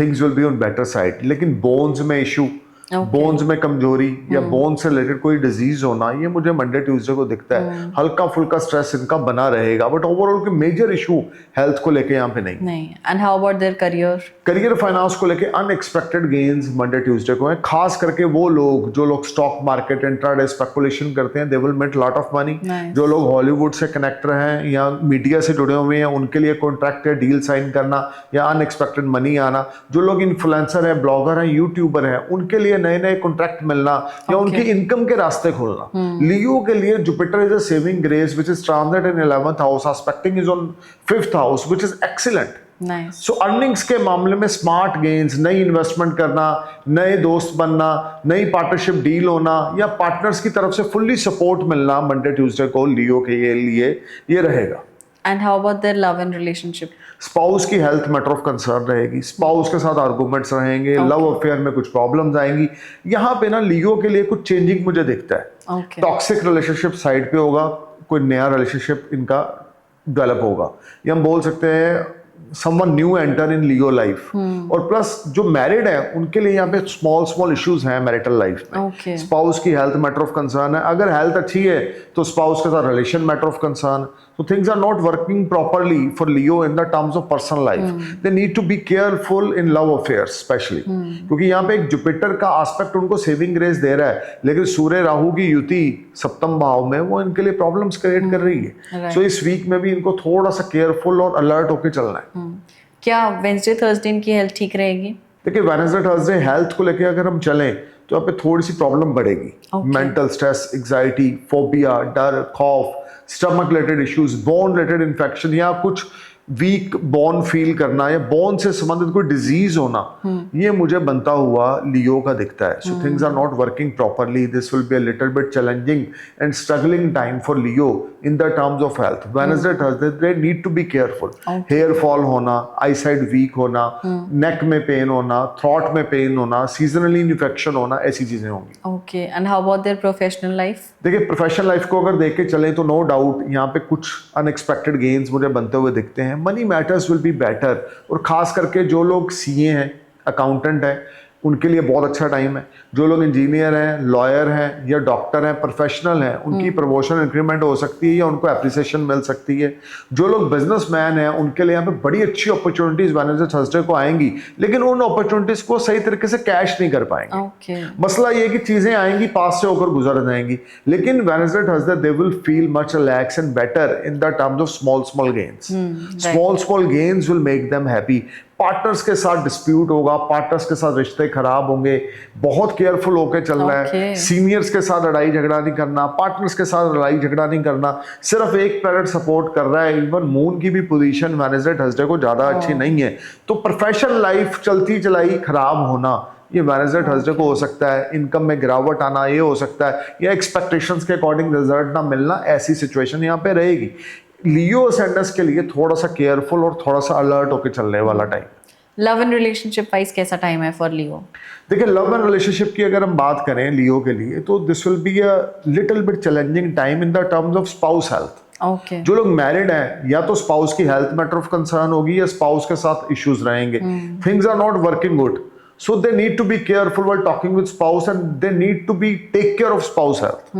Things will be on better side. लेकिन बोन्स में इशू, बोन्स में कमजोरी या बोन से रिलेटेड कोई डिजीज होना, ये मुझे मंडे ट्यूसडे को दिखता है। हल्का फुल्का स्ट्रेस इनका बना रहेगा, बट ओवरऑल कोई मेजर इशू हेल्थ को लेके यहाँ पे नहीं। And how about their career? Career finance को लेके अनएक्सपेक्टेड गेन्स मंडे ट्यूसडे को है। खास करके वो लोग जो लोग स्टॉक मार्केट इंट्राडे स्पेकुलेशन करते हैं, they will make lot of money. जो लोग हॉलीवुड से कनेक्ट रहे हैं या मीडिया से जुड़े हुए हैं, उनके लिए कॉन्ट्रैक्ट या डील साइन करना या अनएक्सपेक्टेड मनी आना। जो लोग इन्फ्लुएंसर है, ब्लॉगर है, यूट्यूबर है, उनके लिए नए नए कॉन्ट्रैक्ट मिलना या उनकी इनकम के रास्ते खोलना। लियो के लिए Jupiter is a saving grace which is transit in 11th house, expecting is on 5th house which is excellent. So earnings के मामले में स्मार्ट गेन्स, नई इन्वेस्टमेंट करना, नए दोस्त बनना, नई पार्टनरशिप डील होना या पार्टनर्स की तरफ से फुल्ली सपोर्ट मिलना मंडे ट्यूसडे को लियो के लिए ये रहेगा। And how about their love and relationship? Spouse की हेल्थ मैटर ऑफ कंसर्न रहेगी। स्पाउस के साथ आर्गूमेंट्स रहेंगे। लव अफेयर में कुछ प्रॉब्लम्स आएंगी। यहाँ पे ना लियो के लिए कुछ चेंजिंग मुझे दिखता है। टॉक्सिक रिलेशनशिप साइड पे होगा, कोई नया रिलेशनशिप इनका डेवलप होगा, या हम बोल सकते हैं someone new enter in Leo life। और प्लस जो मैरिड है उनके लिए यहाँ पे स्मॉल इश्यूज हैं मैरिटल लाइफ में। स्पाउस की हेल्थ मैटर ऑफ कंसर्न है। अगर हेल्थ अच्छी है तो स्पाउस के साथ relation matter of concern. So things are not working properly for Leo in the terms of personal life. They need to be careful in love affairs especially, क्योंकि यहाँ पे एक जुपिटर का एस्पेक्ट उनको सेविंग ग्रेस दे रहा है, लेकिन सूर्य राहु की युति सप्तम भाव में वो इनके लिए प्रॉब्लम्स क्रिएट कर रही है। सो इस वीक में भी इनको थोड़ा सा केयरफुल और अलर्ट होकर चलना है। क्या वेडनेसडे थर्सडे इनकी हेल्थ ठीक रहेगी? देखिए वेडनेसडे थर्सडे हेल्थ को लेके अगर हम चलें तो यहाँ पे थोड़ी सी प्रॉब्लम बढ़ेगी। मेंटल स्ट्रेस, एंग्जाइटी, फोबिया, डर, खौफ, stomach related issues, bone related infection या कुछ वीक बोन फील करना या बोन से संबंधित कोई डिजीज होना, ये मुझे बनता हुआ लियो का दिखता है। So things are not working properly. This will be a little bit challenging and struggling time for Leo in the terms of health. Wednesday Thursday they need to be careful. Hair fall होना, eye side week होना, नेक में pen होना, throat में pen होना, seasonally infection होना, ऐसी चीजें होंगी। Okay, and how about their professional life? देखिए प्रोफेशनल लाइफ को अगर देख के चलें तो नो डाउट यहाँ पे कुछ अनएक्सपेक्टेड गेन्स मुझे बनते हुए दिखते हैं। Money matters will be better, और खास करके जो लोग सीए हैं, अकाउंटेंट हैं, उनके लिए बहुत अच्छा टाइम है। जो लोग इंजीनियर हैं, लॉयर हैं या डॉक्टर हैं, प्रोफेशनल हैं, उनकी प्रमोशन इंक्रीमेंट हो सकती है या उनको एप्रिसिएशन मिल सकती है। जो लोग बिजनेसमैन हैं उनके लिए यहाँ पे बड़ी अच्छी अपॉर्चुनिटीज वेडनेसडे थर्सडे को आएंगी, लेकिन उन अपॉर्चुनिटीज को सही तरीके से कैश नहीं कर पाएंगे। मसला ये कि चीजें आएंगी, पास से होकर गुजर जाएंगी, लेकिन Wednesday Thursday they will feel much relax and better in the terms of small gains. Small gains will make them happy. Partners के साथ डिस्प्यूट होगा, पार्टनर्स के साथ रिश्ते खराब होंगे, बहुत केयरफुल होकर चलना है। सीनियर्स के साथ लड़ाई झगड़ा नहीं करना, पार्टनर्स के साथ लड़ाई झगड़ा नहीं करना। सिर्फ एक प्लैनेट सपोर्ट कर रहा है, इवन मून की भी पोजीशन वेडनेसडे थर्सडे को ज्यादा अच्छी नहीं है। तो प्रोफेशनल लाइफ चलती चलाई खराब होना ये वेडनेसडे थर्सडे को हो सकता है, इनकम में गिरावट आना ये हो सकता है, या एक्सपेक्टेशंस के अकॉर्डिंग रिजल्ट ना मिलना, ऐसी सिचुएशन यहाँ पे रहेगी। लियो असेंडेंस के लिए थोड़ा सा केयरफुल और थोड़ा सा अलर्ट होकर चलने वाला time. Love and relationship wise कैसा टाइम है फॉर लियो? देखिए, लव एंड रिलेशनशिप की अगर हम बात करें लियो के लिए, तो this will be a little bit challenging time in the terms of spouse health. Okay. जो लोग मैरिड हैं, या तो स्पाउस की हेल्थ मैटर ऑफ कंसर्न होगी या स्पाउस के साथ इश्यूज रहेंगे, things are not working good, so they need to be careful while talking with spouse and they need to be take care of spouse health.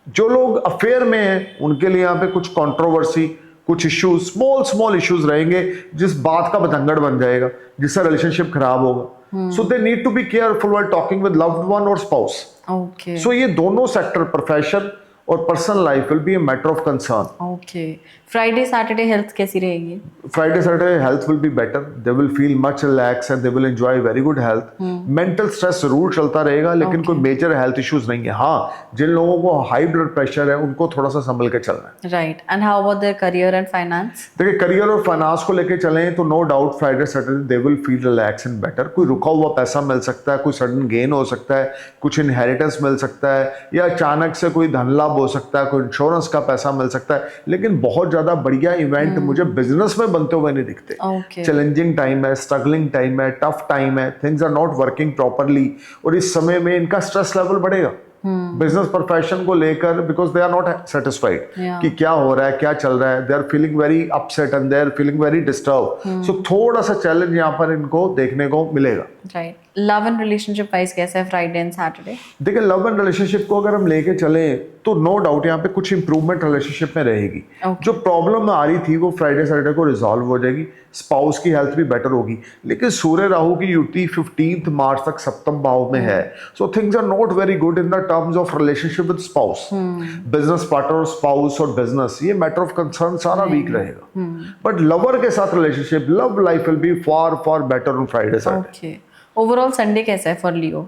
जो लोग affair में हैं, उनके लिए यहाँ पे कुछ कंट्रोवर्सी, कुछ इश्यूज, स्मॉल इश्यूज रहेंगे, जिस बात का बतंगड़ बन जाएगा, जिससे रिलेशनशिप खराब होगा। So they need to be careful while talking with loved one और स्पाउस। ओके। सो ये दोनों सेक्टर, प्रोफेशन और personal life, will be a matter of concern. Okay. Friday Saturday health कैसी रहेगी? Friday, Saturday, health will be better. They will feel much relaxed and they will enjoy very good health. Mental stress जरूर चलता रहेगा, लेकिन कोई major health issues नहीं है। हाँ, जिन लोगों को हाई ब्लड प्रेशर है, उनको थोड़ा सा संभल के चलना है। Right. And how about their career and finance? देखिए, करियर और फाइनेंस को लेके चलें तो no doubt Friday Saturday they will feel relax and better. कोई रुका हुआ पैसा मिल सकता है, कोई सडन गेन हो सकता है, कुछ इनहेरिटेंस मिल सकता है, या अचानक से कोई धन लाभ हो सकता है, कोई इंश्योरेंस का पैसा मिल सकता है, लेकिन बहुत ज्यादा बढ़िया इवेंट मुझे बिजनेस में बनते हुए नहीं दिखते। Okay. चैलेंजिंग टाइम है, स्ट्रगलिंग टाइम है, टफ टाइम है, things are not working properly, और इस समय में इनका स्ट्रेस लेवल बढ़ेगा बिजनेस प्रोफेशन को लेकर, because they are not satisfied कि क्या हो रहा है, क्या चल रहा है। They are feeling very upset and they are feeling very disturb. सो थोड़ा सा चैलेंज यहाँ पर इनको देखने को मिलेगा। Right. Love and relationship wise कैसा है फ्राइडे एंड सैटरडे? देखिए, लव एंड रिलेशनशिप को अगर हम लेके चले तो नो डाउट यहाँ पे कुछ इंप्रूवमेंट रिलेशनशिप में रहेगी। जो प्रॉब्लम आ रही थी वो फ्राइडे सैटरडे को रिजॉल्व हो जाएगी, स्पाउस की हेल्थ भी बेटर होगी। लेकिन सूर्य राहु की युति 15 मार्च तक सप्तम भाव में है, so things are not very good in the terms of relationship with spouse. Business partner, spouse और बिजनेस, ये मैटर ऑफ कंसर्न सारा वीक रहेगा। बट लवर के साथ relationship, love life will be far better on Friday Saturday. Okay. Overall Sunday कैसा है for Leo?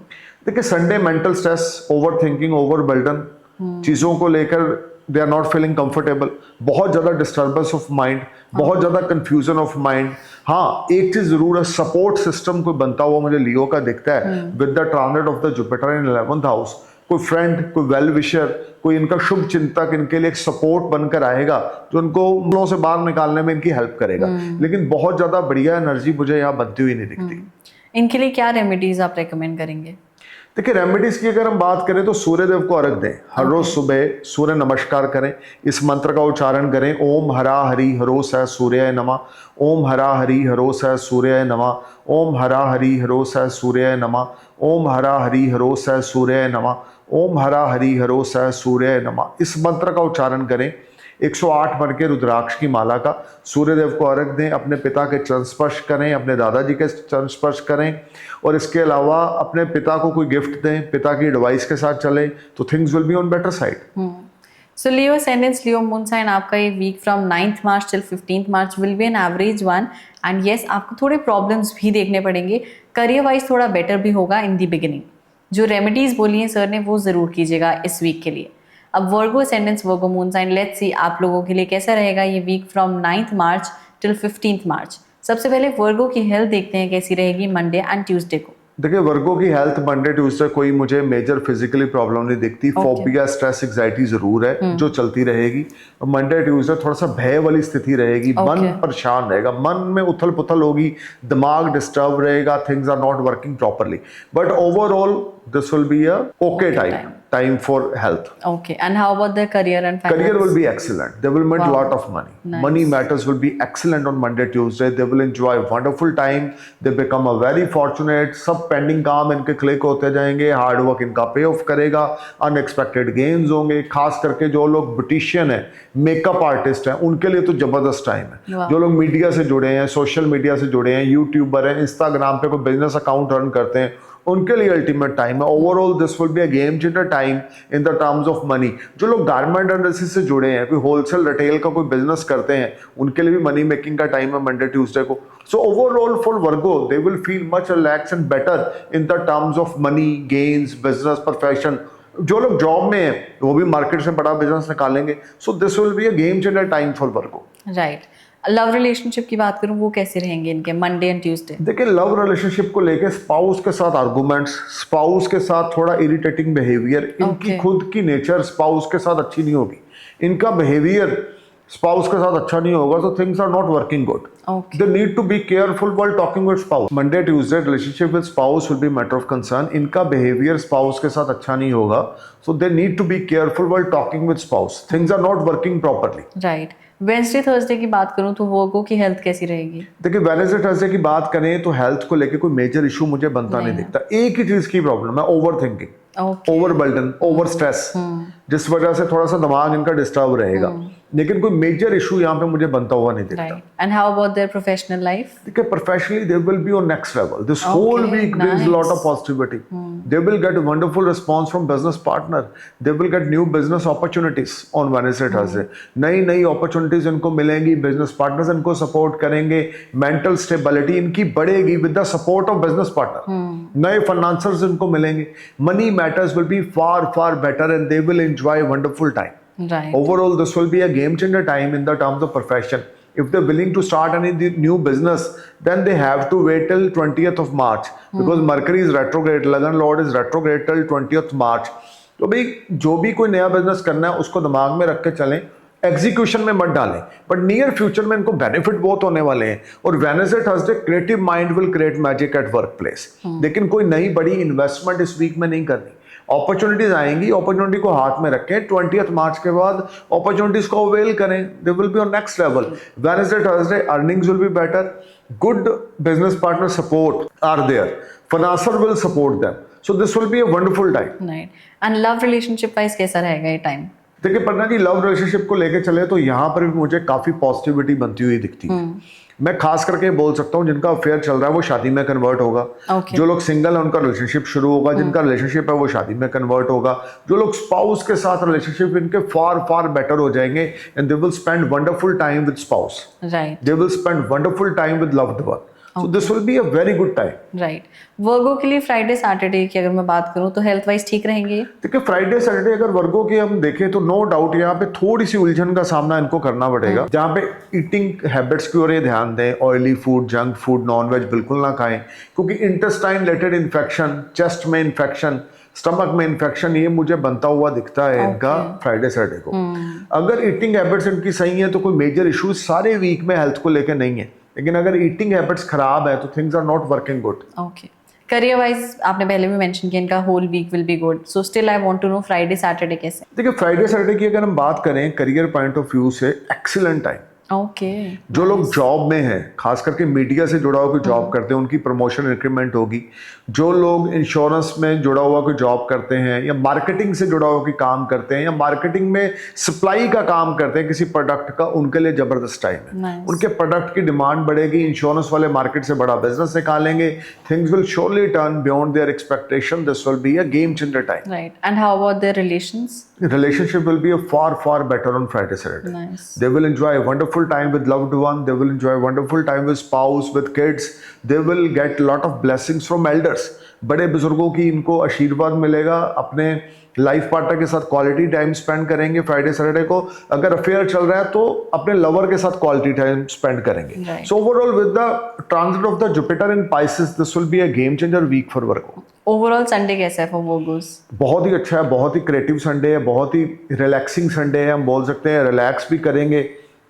देखिए, Sunday mental stress, over thinking, over burden, चीजों को लेकर they are not feeling comfortable, बहुत ज्यादा डिस्टर्बेंस ऑफ माइंड, बहुत ज्यादा कंफ्यूजन ऑफ माइंड। हाँ, एक चीज जरूर है, सपोर्ट सिस्टम कोई बनता हुआ मुझे लियो का दिखता है with the transit of the Jupiter in 11th house. कोई फ्रेंड, कोई वेल विशर, कोई इनका शुभ चिंतक इनके लिए एक सपोर्ट बनकर आएगा, जो इनको मुश्किलों से बाहर निकालने में इनकी हेल्प करेगा। लेकिन बहुत ज्यादा बढ़िया एनर्जी मुझे यहाँ बनती हुई नहीं दिखती। इनके लिए क्या रेमेडीज आप रेकमेंड करेंगे? देखिए, रेमेडीज की अगर हम बात करें तो सूर्य देव को अर्घ दें। हर रोज सुबह सूर्य नमस्कार करें, इस मंत्र का उच्चारण करें, ओम हरा हरि हरो सह सूर्याय नमः, ओम हरा हरि हरो सह सूर्याय नमः, ओम हरा हरि हरो सह सूर्याय नमः, ओम हरा हरि हरो सह सूर्याय नमः, ओम हरा हरि हरो सह सूर्याय नमः। इस मंत्र का उच्चारण करें, 108 बन के रुद्राक्ष की माला का सूर्यदेव को अर्घ दें, अपने पिता के चरण स्पर्श करें, अपने दादाजी के चरण स्पर्श करें, और इसके अलावा अपने पिता को कोई गिफ्ट दें, पिता की एडवाइस के साथ चलें, तो things will be on better side. So Leo ascendance, Leo moon sign, आपका ये week from 9th March till 15th March will be an average one, and yes आपको थोड़े प्रॉब्लम्स भी देखने पड़ेंगे। करियर वाइज थोड़ा बेटर भी होगा इन दी बिगिनिंग। जो रेमेडीज बोली हैं सर ने वो ज़रूर कीजिएगा इस वीक के लिए। अब Virgo ascendance, Virgo moon sign, let's see आप लोगों के लिए कैसा रहेगा ये week from 9th March till 15th March. सबसे पहले वर्गो की हेल्थ देखते हैं कैसी रहेगी मंडे एंड ट्यूसडे को। देखिए, वर्गो की हेल्थ मंडे ट्यूसडे कोई मुझे मेजर फिजिकली प्रॉब्लम नहीं दिखती। फोबिया, स्ट्रेस, एंजाइटी जरूर है जो चलती रहेगी। मंडे ट्यूसडे थोड़ा सा भय वाली स्थिति रहेगी, मन परेशान रहेगा, मन में उथल पुथल होगी, दिमाग डिस्टर्ब रहेगा, things are not working properly. But overall this will be a okay time for health. Okay, and how about the career and finance? Career will be excellent. They will make lot of money. Nice. Money matters will be excellent on Monday, Tuesday. They will enjoy wonderful time. They become a very fortunate. सब pending काम इनके click होते जाएंगे, hard work इनका पे of करेगा, unexpected gains होंगे। खास करके जो लोग ब्यूटिशियन है, मेकअप आर्टिस्ट हैं, उनके लिए तो जबरदस्त टाइम है। जो लोग मीडिया से जुड़े हैं, सोशल मीडिया से जुड़े हैं, यूट्यूबर हैं, इंस्टाग्राम पे कोई बिजनेस अकाउंट रन करते हैं, उनके लिए अल्टीमेट टाइम है। Overall this will be a game changer time in the terms of money. जो लोग गारमेंट इंडस्ट्री से जुड़े हैं, कोई होलसेल रिटेल का कोई बिजनेस करते हैं, उनके लिए भी मनी मेकिंग का टाइम है मंडे ट्यूसडे को। So overall for Virgo they will feel much relax and better in the terms of money gains, business, profession. जो लोग जॉब में हैं वो भी मार्केट से बड़ा बिजनेस निकालेंगे। सो this will be a game changer time for Virgo. Right. Love relationship की बात करूं वो कैसे रहेंगे इनके मंडे एंड ट्यूसडे? देखिए लव रिलेशनशिप को लेके स्पाउस के साथ आर्गुमेंट्स, स्पाउस के साथ थोड़ा इरिटेटिंग बिहेवियर, इनकी Okay. खुद की नेचर स्पाउस के साथ अच्छी नहीं होगी, इनका बिहेवियर स्पाउस के साथ अच्छा नहीं होगा, so things are not working good. Okay. They need to be careful while talking with spouse. Monday, Tuesday relationship with spouse will be matter of concern. इनका behavior spouse के साथ अच्छा नहीं होगा, so they need to be careful while talking with spouse. Things are not working properly. Right. Wednesday Thursday की बात करूं तो वर्गो की हेल्थ कैसी रहेगी? देखिए वेडनेसडे थर्सडे की बात करें तो हेल्थ को लेके कोई मेजर इशू मुझे बनता नहीं दिखता। एक ही चीज की प्रॉब्लम है, over thinking, okay. Over burden, over stress, जिस वजह से थोड़ा सा दिमाग इनका डिस्टर्ब रहेगा, लेकिन कोई मेजर इशू यहाँ पे मुझे बनता हुआ नहीं दिखता। Right. And how about their professional life? देखिए professionally they will be on next level. This whole week brings a lot of positivity. They will get a wonderful response from business partner. They will get new business opportunities on Wednesday, Thursday. नई opportunities इनको मिलेंगी, business partners इनको support करेंगे, mental stability इनकी बढ़ेगी with the support of business partner. नए financiers इनको मिलेंगे, money matters will be far better and they will enjoy a wonderful time. Right. Overall, this will be a game changer time in the terms of profession. If they're willing to start any new business, then they have to wait till 20th of March because Mercury is retrograde, Lagan Lord is retrograde till 20th March. तो भाई जो भी कोई नया business करना है उसको दिमाग में रख के चलें, एग्जीक्यूशन में मत डालें, बट नियर फ्यूचर में इनको बेनिफिट बहुत होने वाले हैं। और Wednesday Thursday creative mind will create magic eight work place. लेकिन कोई नई बड़ी इन्वेस्टमेंट इस वीक में नहीं करनी। अपॉर्चुनिटीज आएंगी, अपॉर्चुनिटी को हाथ में रखें, 20th मार्च के बाद अपॉर्चुनिटीज को अवेल करें, they will be on next level. Wednesday Thursday earnings will be better, good business partner support are there, financer will support them, so this will be a wonderful time. Right. And love relationship wise कैसा रहेगा ये time? देखिए पन्ना जी love relationship को लेके चले तो यहाँ पर भी मुझे काफी पॉजिटिविटी बनती हुई दिखती है। मैं खास करके बोल सकता हूँ जिनका अफेयर चल रहा है वो शादी में कन्वर्ट होगा। Okay. जो लोग सिंगल है उनका रिलेशनशिप शुरू होगा, जिनका रिलेशनशिप है वो शादी में कन्वर्ट होगा। जो लोग स्पाउस के साथ रिलेशनशिप इनके फार बेटर हो जाएंगे and they will spend wonderful time with spouse, right. They will spend wonderful time with loved one, so this will be a very good time. Right. Virgo के लिए फ्राइडे सैटरडे की अगर मैं बात करूं तो हेल्थ वाइज ठीक रहेंगे? देखिए फ्राइडे सैटरडे अगर वर्गों की हम देखें तो नो डाउट यहाँ पे थोड़ी सी उलझन का सामना इनको करना पड़ेगा, जहाँ पे ईटिंग हैबिट्स की ओर ये ध्यान दें। Oily food, junk food, non veg बिल्कुल ना खाएं, क्योंकि इंटेस्टाइन रिलेटेड इन्फेक्शन, चेस्ट में इन्फेक्शन, स्टमक में इन्फेक्शन ये मुझे बनता हुआ दिखता है इनका फ्राइडे सैटरडे को। अगर ईटिंग हैबिट्स इनकी सही है तो कोई मेजर इश्यूज सारे वीक में हेल्थ को लेकर नहीं है, लेकिन अगर ईटिंग हैबिट्स खराब है तो things are not working good. Okay. Career wise आपने पहले भी मेंशन किया इनका whole week will be good, so still I want to know Friday Saturday कैसे? देखिए फ्राइडे सैटरडे की अगर हम बात करें करियर पॉइंट ऑफ व्यू से एक्सीलेंट टाइम। ओके। जो लोग जॉब में हैं, खास करके मीडिया से जुड़ा हुआ कोई जॉब करते हैं, उनकी प्रमोशन इंक्रीमेंट होगी। जो लोग इंश्योरेंस में जुड़ा हुआ कोई जॉब करते हैं या मार्केटिंग से जुड़ा हुआ कोई काम करते हैं या मार्केटिंग में सप्लाई का काम करते हैं किसी प्रोडक्ट का, उनके लिए जबरदस्त टाइम है। Nice. उनके प्रोडक्ट की डिमांड बढ़ेगी, इंश्योरेंस वाले मार्केट से बड़ा बिजनेस निकालेंगे, things will surely turn beyond their expectation, this will be a game changer time. Right. And how about their relations? Relationship will be a far better on Friday Saturday. Nice. They will enjoy a wonderful time with loved one, they will enjoy a wonderful time with spouse, with kids, they will get a lot of blessings from elders. बड़े बुजुर्गों की इनको आशीर्वाद मिलेगा, अपने life partner के साथ quality time spend करेंगे फ्राइडे सैटरडे को। अगर अफेयर चल रहा है तो अपने लवर के साथ क्वालिटी टाइम स्पेंड करेंगे। Right. So overall with the transit of the Jupiter in Pisces, this will be a game changer week for Virgo. Overall Sunday कैसा है फॉर वर्गोस? बहुत ही अच्छा है, बहुत ही क्रिएटिव संडे है, बहुत ही रिलैक्सिंग संडे है। हम बोल सकते हैं रिलैक्स भी करेंगे,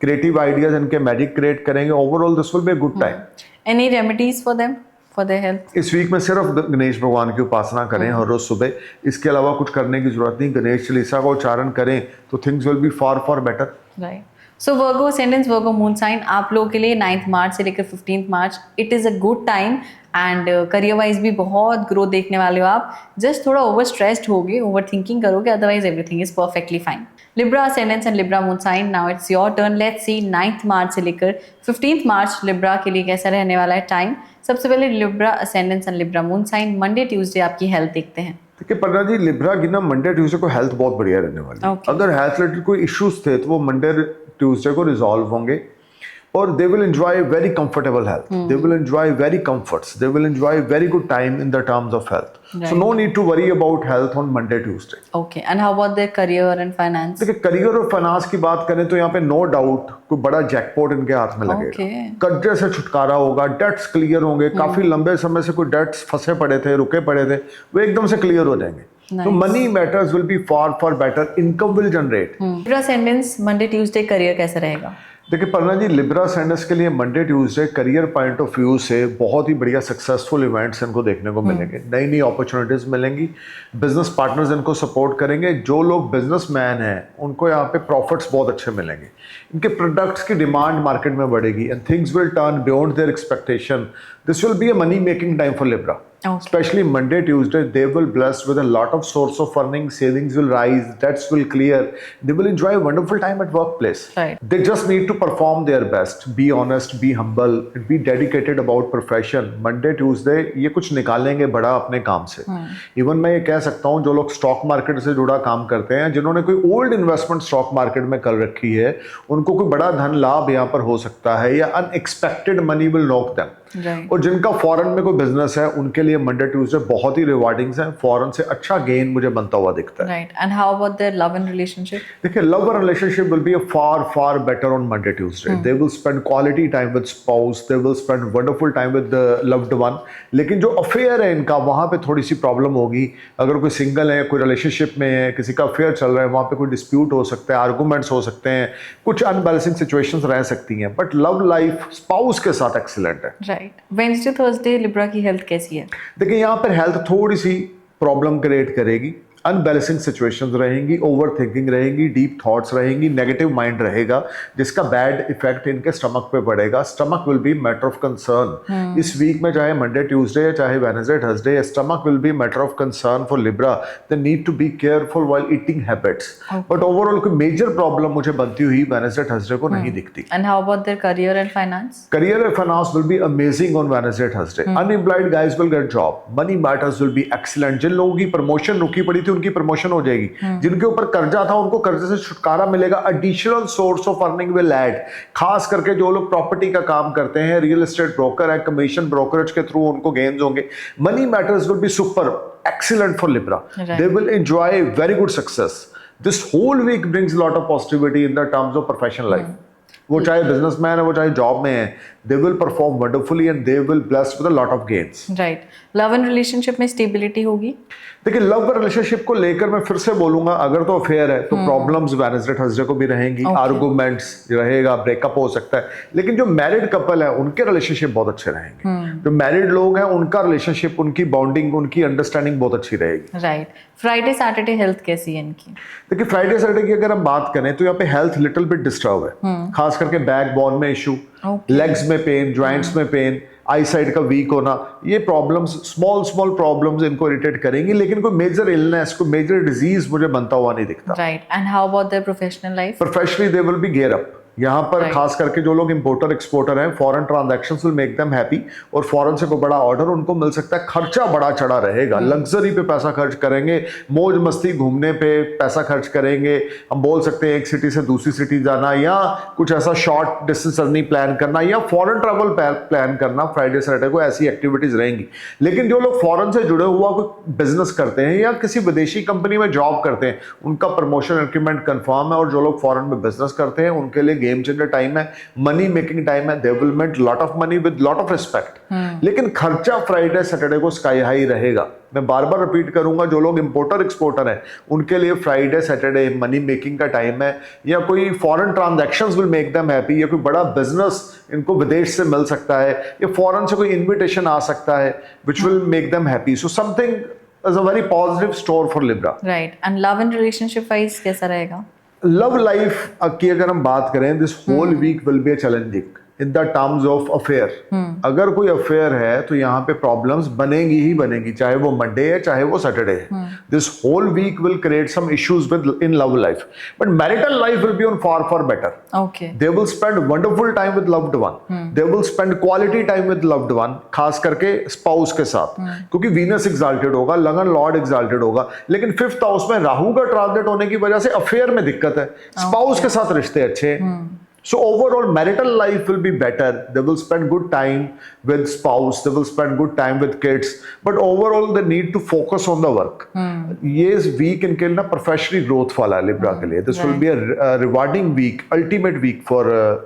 क्रिएटिव आइडियाज इनके मैजिक क्रिएट करेंगे। Overall this will be a good time. Any remedies for them for their health? इस वीक में सिर्फ गणेश भगवान की उपासना करें हर रोज सुबह, इसके अलावा कुछ करने की जरूरत नहीं। गणेश चालीसा का उच्चारण करें तो things will be far better. Right. So Virgo ascendance, Virgo moon sign, आप लोगों के लिए 9th मार्च से लेकर 15th March it is a good time and career wise भी बहुत ग्रोथ देखने वाले हो आप। जस्ट थोड़ा ओवर स्ट्रेस्ड होगे, ओवर थिंकिंग करोगे, otherwise everything is perfectly fine. Libra ascendance and Libra moon sign, now it's your turn. Let's see 9th March से लेकर 15th मार्च लिब्रा के लिए कैसा रहने वाला है टाइम। सबसे पहले Libra ascendance and Libra moon sign, Monday Tuesday आपकी हेल्थ देखते हैं। देखिए पन्ना जी लिब्रा की ना मंडे ट्यूसडे को हेल्थ बहुत बढ़िया रहने वाली है। Okay. अगर हेल्थ रिलेटेड कोई इश्यूज थे तो वो मंडे ट्यूसडे को रिजॉल्व होंगे। or they will enjoy very comfortable health. They will enjoy very comforts. They will enjoy very good time in the terms of health. So no need to worry about health on Monday, Tuesday. Okay, and how about their career and finance? देखिए career और finance की बात करें तो यहाँ पे no doubt कोई बड़ा जैकपॉट इनके हाथ में लगेगा। कर्जे से छुटकारा होगा, डेट्स क्लियर होंगे। काफी लंबे समय से कोई डेट्स फंसे पड़े थे, रुके पड़े थे, वो एकदम से क्लियर हो जाएंगे। तो money matters will be far far better, income will generate. Libra ascendants Monday Tuesday career कैसा रहेगा? देखिए पर्णा जी, लिब्रा असेंडेंस के लिए Monday Tuesday career point of view से बहुत ही बढ़िया सक्सेसफुल इवेंट्स इनको देखने को मिलेंगे। नई नई अपॉर्चुनिटीज मिलेंगी, बिजनेस पार्टनर्स इनको सपोर्ट करेंगे। जो लोग बिजनेसमैन हैं उनको यहाँ पे प्रॉफिट्स बहुत अच्छे मिलेंगे। इनके प्रोडक्ट्स की डिमांड मार्केट में बढ़ेगी and things will turn beyond their expectation. This will be a money making time for Libra. Especially Monday, Tuesday, they will blessed with a lot of source of earning. Savings will rise, debts will clear. They will enjoy a wonderful time at workplace. Right. They just need to perform their best, be honest, be humble, and be dedicated about profession. Monday, Tuesday, ये कुछ निकालेंगे बड़ा अपने काम से. Even मैं ये कह सकता हूँ जो लोग स्टॉक मार्केट से जुड़ा काम करते हैं, जिन्होंने कोई ओल्ड इन्वेस्टमेंट स्टॉक मार्केट में कर रखी है, उनको कोई बड़ा धन लाभ यहाँ पर हो सकता है या unexpected money will knock them. और जिनका फॉरेन में कोई बिजनेस है उनके लिए मंडे ट्यूसडे बहुत ही रिवार्डिंग्स है. फॉरेन से अच्छा गेन मुझे बनता हुआ दिखता है. Right. And how about their love and relationship? देखिए love and relationship will be far better on Monday Tuesday. They will spend quality time with spouse, they will spend wonderful time with the loved one. लेकिन जो affair है इनका, वहां पे थोड़ी सी problem होगी. अगर कोई सिंगल है, कोई रिलेशनशिप में है, किसी का अफेयर चल रहा है, वहां पे कोई डिस्प्यूट हो सकता है, आर्गूमेंट्स हो सकते हैं, कुछ अनबैलेंसिंग सिचुएशंस रह सकती हैं. बट लव लाइफ स्पाउस के साथ एक्सीलेंट है. राइट. वेडनेसडे थर्सडे लिब्रा की हेल्थ कैसी है? देखिए यहाँ पर हेल्थ थोड़ी सी प्रॉब्लम क्रिएट करेगी. अनबैलेंसिंग सिचुएशंस रहेंगी, ओवर थिंकिंग रहेगी, डीप थॉट्स रहेंगी, नेगेटिव माइंड रहेगा, जिसका बैड इफेक्ट इनके स्टमक पे पड़ेगा. Stomach will be matter of concern. इस वीक में चाहे मंडे ट्यूसडे चाहे Wednesday Thursday, stomach will be matter of concern for Libra. They need to be careful while eating habits. But overall कोई major problem मुझे बनती हुई Wednesday Thursday को नहीं दिखती. And how about their career and finance? Career and finance will be amazing on Wednesday, Thursday. Unemployed guys will get job. Money matters will be excellent. जिन लोगों की promotion रुकी पड़ी थी उनकी प्रमोशन हो जाएगी. जिनके ऊपर कर्जा था उनको कर्जे से छुटकारा मिलेगा. Additional source of earning will add. खास करके जो लोग प्रॉपर्टी का काम करते हैं, रियल एस्टेट ब्रोकर है, कमीशन ब्रोकरेज के थ्रू उनको गेन्स होंगे. Money matters will be super excellent for Libra. Right. They will enjoy very good success. This whole week brings a lot of positivity in the terms of professional life. वो चाहे businessman है, वो चाहे job में है, they will perform wonderfully and they will blessed with a lot of gains. Right. Love and relationship में stability होगी? देखिए लव और रिलेशनशिप को लेकर मैं फिर से बोलूंगा, अगर तो अफेयर है तो प्रॉब्लम्स वेडनेसडे थर्सडे को भी रहेंगी. आर्गुमेंट्स रहेगा, ब्रेकअप हो सकता है. लेकिन जो मैरिड कपल है उनके रिलेशनशिप बहुत अच्छे रहेंगे. जो मैरिड लोग हैं उनका रिलेशनशिप, उनकी बॉन्डिंग, उनकी अंडरस्टैंडिंग बहुत अच्छी रहेगी. राइट. फ्राइडे सैटरडे हेल्थ कैसी है इनकी? देखिए फ्राइडे सैटरडे की अगर हम बात करें तो यहाँ पे हेल्थ लिटिल बिट डिस्टर्ब है. खास करके बैक बोन में इशू, लेग्स में पेन, ज्वाइंट्स में पेन, आई साइड का वीक होना, ये प्रॉब्लम्स स्मॉल प्रॉब्लम्स इनको इरिटेट करेंगी. लेकिन कोई मेजर इलनेस, कोई मेजर डिजीज मुझे बनता हुआ नहीं दिखता. Right. And how about their professional life? Professionally they will B gear up. यहाँ पर खास करके जो लोग इंपोर्टर एक्सपोर्टर हैं, foreign transactions will make them happy. और फॉरेन से कोई बड़ा ऑर्डर उनको मिल सकता है. खर्चा बड़ा चढ़ा रहेगा. लग्जरी पे पैसा खर्च करेंगे, मौज मस्ती घूमने पे पैसा खर्च करेंगे. हम बोल सकते हैं एक सिटी से दूसरी सिटी जाना, या कुछ ऐसा शॉर्ट डिस्टेंस जर्नी प्लान करना, या फॉरेन ट्रैवल प्लान करना. फ्राइडे सैटरडे को ऐसी एक्टिविटीज रहेंगी. लेकिन जो लोग फॉरेन से जुड़े हुआ कोई बिजनेस करते हैं या किसी विदेशी कंपनी में जॉब करते हैं, उनका प्रमोशन इंक्रीमेंट कंफर्म है. और जो लोग फॉरेन में बिजनेस करते हैं उनके लिए गेम चेंजर टाइम है, मनी मेकिंग टाइम है. They will make lot of money with lot of respect. लेकिन खर्चा फ्राइडे सैटरडे को स्काई हाई रहेगा. मैं बार बार रिपीट करूंगा, जो लोग इंपोर्टर एक्सपोर्टर हैं उनके लिए फ्राइडे सैटरडे मनी मेकिंग का टाइम है. या कोई foreign transactions will make them happy, या कोई बड़ा बिजनेस इनको विदेश से मिल सकता है, या फॉरेन से कोई इन्विटेशन आ सकता है which will make them happy. So something is a very positive store for Libra. Right. And love and relationship wise कैसा रहेगा? लव लाइफ की अगर हम बात करें, this whole week will be a challenging in the terms of affair. अगर कोई affair है तो यहाँ पे प्रॉब्लम्स बनेगी ही बनेगी, चाहे वो मंडे है चाहे वो सैटरडे है. This whole week will create some issues within love life. But marital life will be on far better. Okay. They will spend wonderful time with loved one. They will spend quality time with loved one, खास करके spouse के साथ. क्योंकि Venus exalted होगा, लगन Lord exalted होगा. लेकिन fifth house में राहु का ट्रांजिट होने की वजह से अफेयर में दिक्कत है. स्पाउस के साथ रिश्ते अच्छे, So overall marital life will be better. They will spend good time with spouse, they will spend good time with kids, but overall they need to focus on the work. ये week इनके लिए ना professional growth वाला है Libra के लिए. This will be a rewarding week, ultimate week for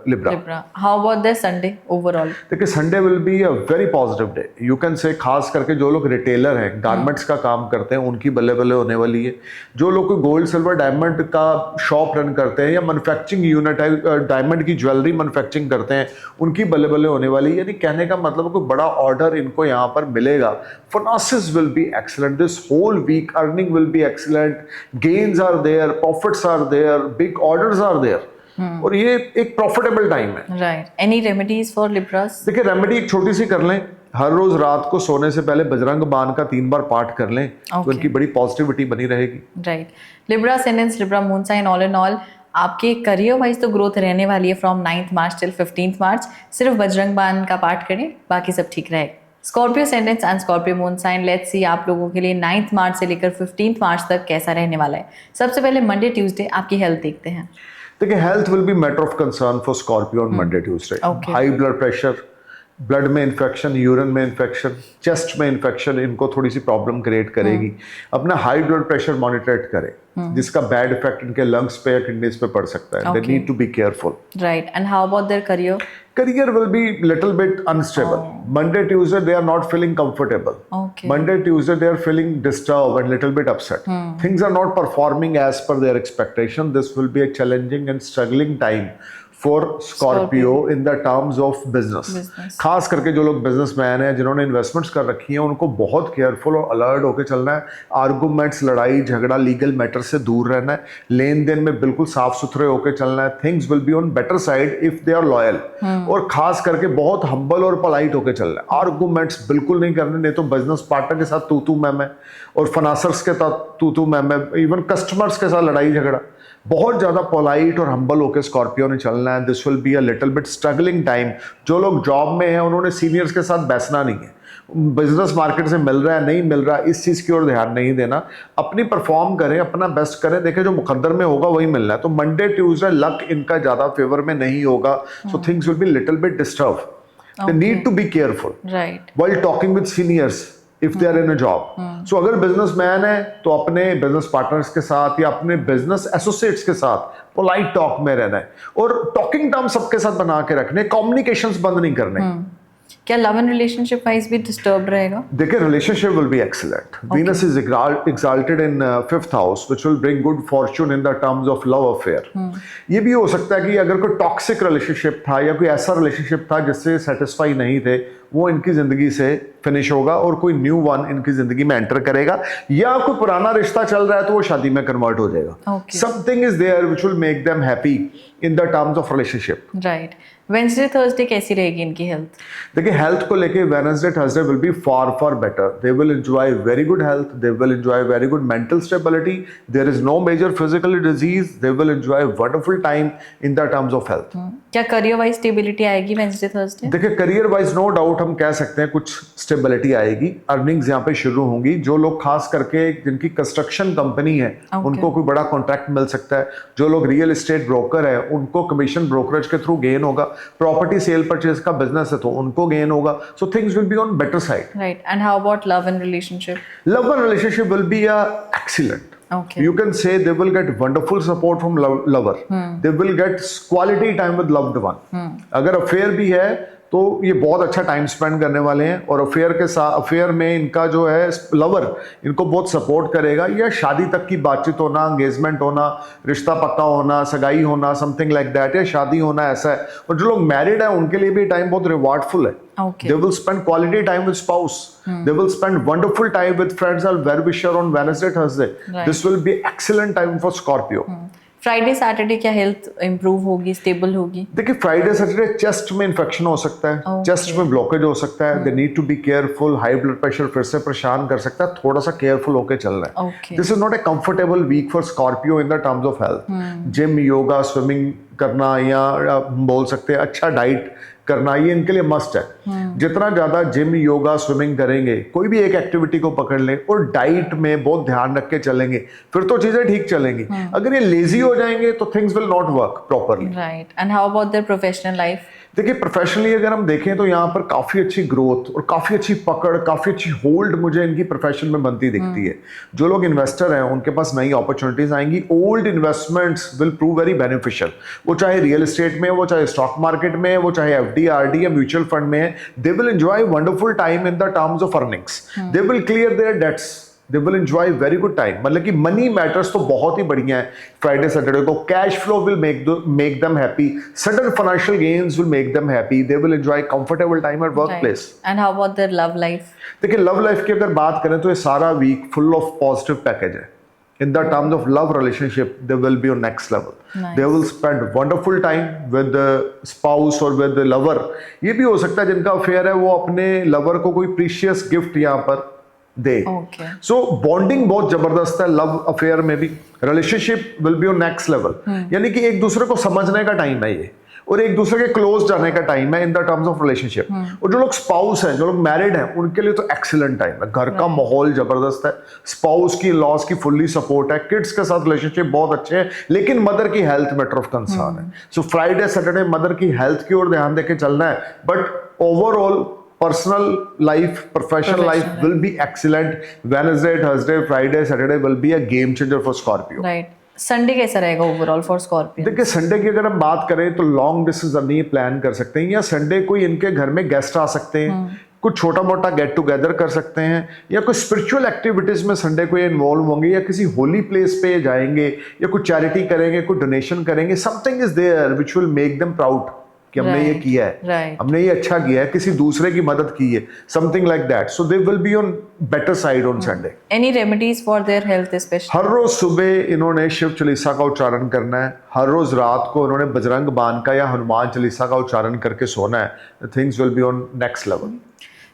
Libra. How about their Sunday overall? देखिए Sunday will be a very positive day. You can say खास करके जो लोग रिटेलर हैं, गारमेंट्स का काम करते हैं, उनकी बल्ले बल्ले होने वाली है. जो लोग गोल्ड सिल्वर डायमंड का शॉप रन करते हैं या मैन्युफैक्चरिंग यूनिट डायमंड की ज्वेलरी मैन्युफैक्चरिंग करते हैं, उनकी बल्ले बल्ले होने वाली है. यानी कहने का मतलब कोई बड़ा ऑर्डर इनको यहाँ पर मिलेगा. Finances will be excellent this whole week. Earning will be excellent. Gains are there, profits are there, big orders are there. और ये एक प्रॉफिटेबल टाइम है. Right. Any remedies for Libras? देखिए रेमेडी एक छोटी सी कर लें. हर रोज रात को सोने से पहले बजरंग बाण का 3 बार पाठ कर लें. तो इनकी बड़ी पॉजिटिविटी बनी रहेगी. Right. Libra ascendant, Libra moon sign, all in all आपके करियर वाइज तो ग्रोथ रहने वाली है from 9th March till 15th मार्च. सिर्फ बजरंग बाण का पाठ करें, बाकी सब ठीक रहेगा. Scorpio ascendant and Scorpio moon sign, let's see आप लोगों के लिए 9th मार्च से लेकर 15th मार्च तक कैसा रहने वाला है. सबसे पहले मंडे ट्यूसडे आपकी हेल्थ देखते हैं. देखिए health will be matter of concern for Scorpio on Monday Tuesday. High blood pressure, blood में इन्फेक्शन, यूरिन में इन्फेक्शन, चेस्ट में इन्फेक्शन इनको थोड़ी सी प्रॉब्लम क्रिएट करेगी. अपना हाई ब्लड प्रेशर मॉनिटरेट करें, जिसका बैड इफेक्ट इनके लंग्स पे या किडनीज पे पड़ सकता है. They need to be careful. Right. And how about their career? Career will be little bit unstable. Monday, Tuesday, they are not feeling comfortable. Monday, Tuesday, they are feeling disturbed and little bit upset. Things are not performing as per their expectation. This will be a challenging and struggling time for Scorpio in the terms of business. खास करके जो लोग businessman हैं, जिन्होंने investments कर रखी हैं, उनको बहुत केयरफुल और अलर्ट होकर चलना है. आर्गूमेंट्स, लड़ाई झगड़ा, लीगल मैटर से दूर रहना है. लेन देन में बिल्कुल साफ सुथरे होकर चलना है. Things will be on better side if they are loyal. और खास करके बहुत हम्बल और पोलाइट होकर चलना है. आर्गूमेंट्स बिल्कुल नहीं करने, नहीं तो बिजनेस पार्टनर के साथ तू मैं और फाइनेंसर्स के साथ तू मैं, इवन कस्टमर्स के साथ लड़ाई झगड़ा. बहुत ज़्यादा पोलाइट और हम्बल होकर स्कॉर्पियो ने चलना है. This will be a little bit struggling time. जो लोग जॉब में हैं उन्होंने सीनियर्स के साथ बैसना नहीं है. बिजनेस मार्केट से मिल रहा है नहीं मिल रहा, इस चीज़ की ओर ध्यान नहीं देना. अपनी परफॉर्म करें, अपना बेस्ट करें. देखें जो मुकद्दर में होगा वही मिलना है. तो मंडे ट्यूसडे लक इनका ज़्यादा फेवर में नहीं होगा. So things will be little bit disturb. They need to be careful while talking with seniors if they are in a job. So अगर बिजनेसमैन है तो अपने बिजनेस पार्टनर्स के साथ या अपने बिजनेस एसोसिएट्स के साथ पोलाइट टॉक में रहना है. और टॉकिंग टर्म सबके साथ बना के रखने, कम्युनिकेशंस बंद नहीं करने. क्या लव एंड रिलेशनशिप वाइज भी डिस्टर्ब रहेगा? देखिए relationship will be excellent. Venus is exalted in 5th house which will bring good Fortune in the terms of love affair. ये भी हो सकता है कि अगर कोई टॉक्सिक रिलेशनशिप था या कोई ऐसा रिलेशनशिप था जिससे सेटिस्फाई नहीं थे, वो इनकी जिंदगी से फिनिश होगा और कोई न्यू वन इनकी जिंदगी में एंटर करेगा. या कोई पुराना रिश्ता चल रहा है तो वो शादी में कन्वर्ट हो जाएगा. Something is there which will make them happy in the terms of relationship. Right. Wednesday Thursday कैसी रहेगी इनकी हेल्थ? देखिए हेल्थ को लेके Wednesday Thursday will be far better. They will enjoy very good health. They will enjoy very good mental stability. There is no major physical disease. They will enjoy wonderful time in the terms of health. क्या career wise stability आएगी Wednesday Thursday? देखिए career wise no doubt हम कह सकते हैं कुछ stability आएगी. Earnings यहाँ पे शुरू होंगी. जो लोग खास करके जिनकी कंस्ट्रक्शन कंपनी है उनको कोई बड़ा कॉन्ट्रैक्ट मिल सकता है. जो लोग रियल एस्टेट ब्रोकर है उनको कमीशन ब्रोकरेज के थ्रू गेन होगा. प्रॉपर्टी सेल परचेज का बिजनेस है तो उनको गेन होगा. So things will be on better side. Right. And how about love and relationship? Love and relationship will be excellent. Okay. You can say they will get wonderful support from lover. They will get quality time with loved one. अगर affair भी है तो ये बहुत अच्छा time spend करने वाले हैं. और अफेयर में इनका जो है लवर इनको बहुत सपोर्ट करेगा. या शादी तक की बातचीत होना, एंगेजमेंट होना, रिश्ता पक्का होना, सगाई होना, समथिंग लाइक दैट, या शादी होना ऐसा है. और जो लोग मैरिड है उनके लिए भी टाइम बहुत रिवॉर्डफुल है. Okay. They will spend quality time with spouse. They will spend wonderful time with friends or well-wisher on Wednesday, Thursday. Right. This will be excellent time for Scorpio. Friday Saturday क्या health improve होगी, stable होगी? देखिए Friday Saturday chest में infection हो सकता है. Chest में blockage हो सकता है. They need to be careful. High blood pressure फिर से परेशान कर सकता है. थोड़ा सा केयरफुल होकर चलना है. This is not a comfortable week for Scorpio in the terms of health. Gym, yoga, swimming करना या बोल सकते हैं अच्छा डाइट करना, ये इनके लिए मस्ट है. जितना ज्यादा जिम, योगा, स्विमिंग करेंगे, कोई भी एक एक्टिविटी को पकड़ लें और डाइट में बहुत ध्यान रख के चलेंगे, फिर तो चीजें ठीक चलेंगी। अगर ये लेजी हो जाएंगे तो things will not work properly. Right. And how about their professional life? देखिए, प्रोफेशनली अगर हम देखें तो यहाँ पर काफी अच्छी ग्रोथ और काफी अच्छी पकड़, काफी अच्छी होल्ड मुझे इनकी प्रोफेशन में बनती दिखती है। जो लोग इन्वेस्टर हैं उनके पास नई अपॉर्चुनिटीज आएंगी। Old investments will prove very beneficial. वो चाहे रियल एस्टेट में, वो चाहे स्टॉक मार्केट में, वो चाहे एफडी, आरडी या म्यूचुअल फंड में है, they will enjoy wonderful time in the terms of earnings. They will clear their debts, they will enjoy very good time. मतलब कि मनी मैटर्स तो बहुत ही बढ़िया है फ्राइडे सैटरडे को। Cash flow will make them happy, sudden financial gains will make them happy, they will enjoy comfortable time at work place. And how about their love life? देखिए, love life की अगर बात करें तो ये सारा week full of positive package है। In the terms of love relationship, they will be on next level. Nice. They will spend wonderful time with the spouse or with the lover. ये भी हो सकता है जिनका अफेयर है वो अपने लवर को कोई प्रीशियस गिफ्ट यहाँ पर दे। सो बॉन्डिंग बहुत जबरदस्त है लव अफेयर में भी। Relationship will be on next level, यानी कि एक दूसरे को समझने का टाइम है ये, और एक दूसरे के क्लोज जाने का टाइम है इन द टर्म्स ऑफ रिलेशनशिप। और जो लोग स्पाउस हैं, जो लोग मैरिड हैं, उनके लिए तो एक्सीलेंट टाइम है। घर का माहौल जबरदस्त है, स्पाउस की लॉस की फुल्ली सपोर्ट है, किड्स के साथ रिलेशनशिप बहुत अच्छे हैं, लेकिन मदर की हेल्थ मैटर ऑफ कंसर्न है। सो फ्राइडे सैटरडे मदर की हेल्थ की ओर ध्यान देके चलना है। But overall personal life, professional life will be excellent. Wednesday, Thursday, Friday, Saturday will be a game changer for Scorpio. Right. Sunday कैसा रहेगा ओवरऑल फॉर स्कॉर्पियो? देखिए, संडे की अगर हम बात करें तो लॉन्ग डिस्टेंस जर्नी प्लान कर सकते हैं, या संडे कोई इनके घर में गेस्ट आ सकते हैं, कुछ छोटा मोटा गेट टुगेदर कर सकते हैं, या कोई स्पिरिचुअल एक्टिविटीज में संडे को ये इन्वॉल्व होंगे, या किसी होली प्लेस पे जाएंगे, या कुछ चैरिटी करेंगे, कुछ डोनेशन करेंगे। Something is there which will make them proud कि हमने ये किया है, हमने ये अच्छा किया है, किसी दूसरे की मदद की है, something like that. So they will be on better side on Sunday. Any remedies for their health specially? हर रोज सुबह इन्होंने शिव चालीसा का उच्चारण करना है, हर रोज रात को इन्होंने बजरंग बाण का या हनुमान चालीसा का उच्चारण करके सोना है। Things will be on next level.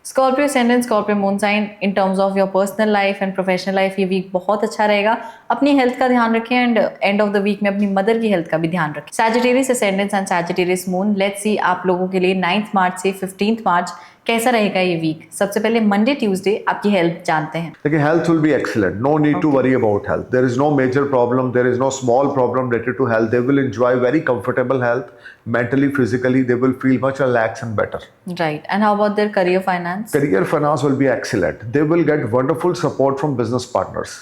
Scorpio ascendant, Scorpio moon sign, in terms of your personal life and professional life ये वीक बहुत अच्छा रहेगा। अपनी हेल्थ का ध्यान रखें and end of the week में अपनी मदर की हेल्थ का भी ध्यान रखें। Sagittarius ascendant and Sagittarius moon, let's see आप लोगों के लिए 9 मार्च से 15 मार्च कैसा रहेगा ये वीक। सबसे पहले मंडे ट्यूसडे आपकी हेल्थ जानते हैं। देखिए, health will be excellent, no need to worry about health. There is no major problem, there is no small problem related to health. They will enjoy very comfortable health, mentally, physically, they will feel much relaxed and better. Right. And how about their career finance? Career finance will be excellent. They will get wonderful support from business partners.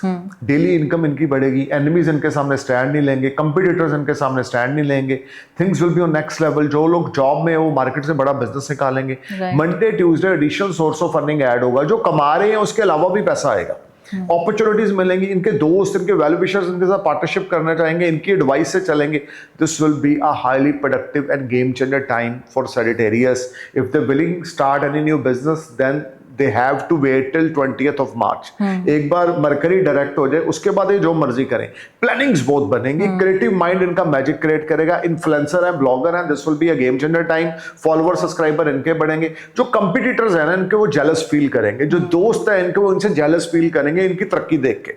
Daily income इनकी बढ़ेगी, enemies इनके सामने stand नहीं लेंगे, competitors इनके सामने stand नहीं लेंगे. Things will be on next level. जो लोग जॉब में है वो मार्केट से बड़ा बिजनेस निकालेंगे. Monday, Tuesday additional source of earning add होगा. जो कमा रहे हैं उसके अलावा भी पैसा आएगा. अपॉर्चुनिटीज मिलेंगी, इनके दोस्त, इनके वेल विशर्स इनके साथ पार्टनरशिप करना चाहेंगे, इनकी एडवाइस से चलेंगे. This will be a highly productive and game changer time for Sagittarius. If they willing start any new business then they have to wait till 20th of March. एक बार mercury direct हो जाए उसके बाद ये जो मर्जी करें. प्लानिंग्स बहुत बनेंगी, क्रिएटिव माइंड इनका मैजिक क्रिएट करेगा. इन्फ्लुएंसर है, ब्लॉगर है, this will be a game changer time. Follower subscriber इनके बढ़ेंगे. जो कंपटीटर्स है ना इनके वो जेलस फील करेंगे, जो दोस्त है इनके वो इनसे जेलस फील करेंगे इनकी तरक्की देख के.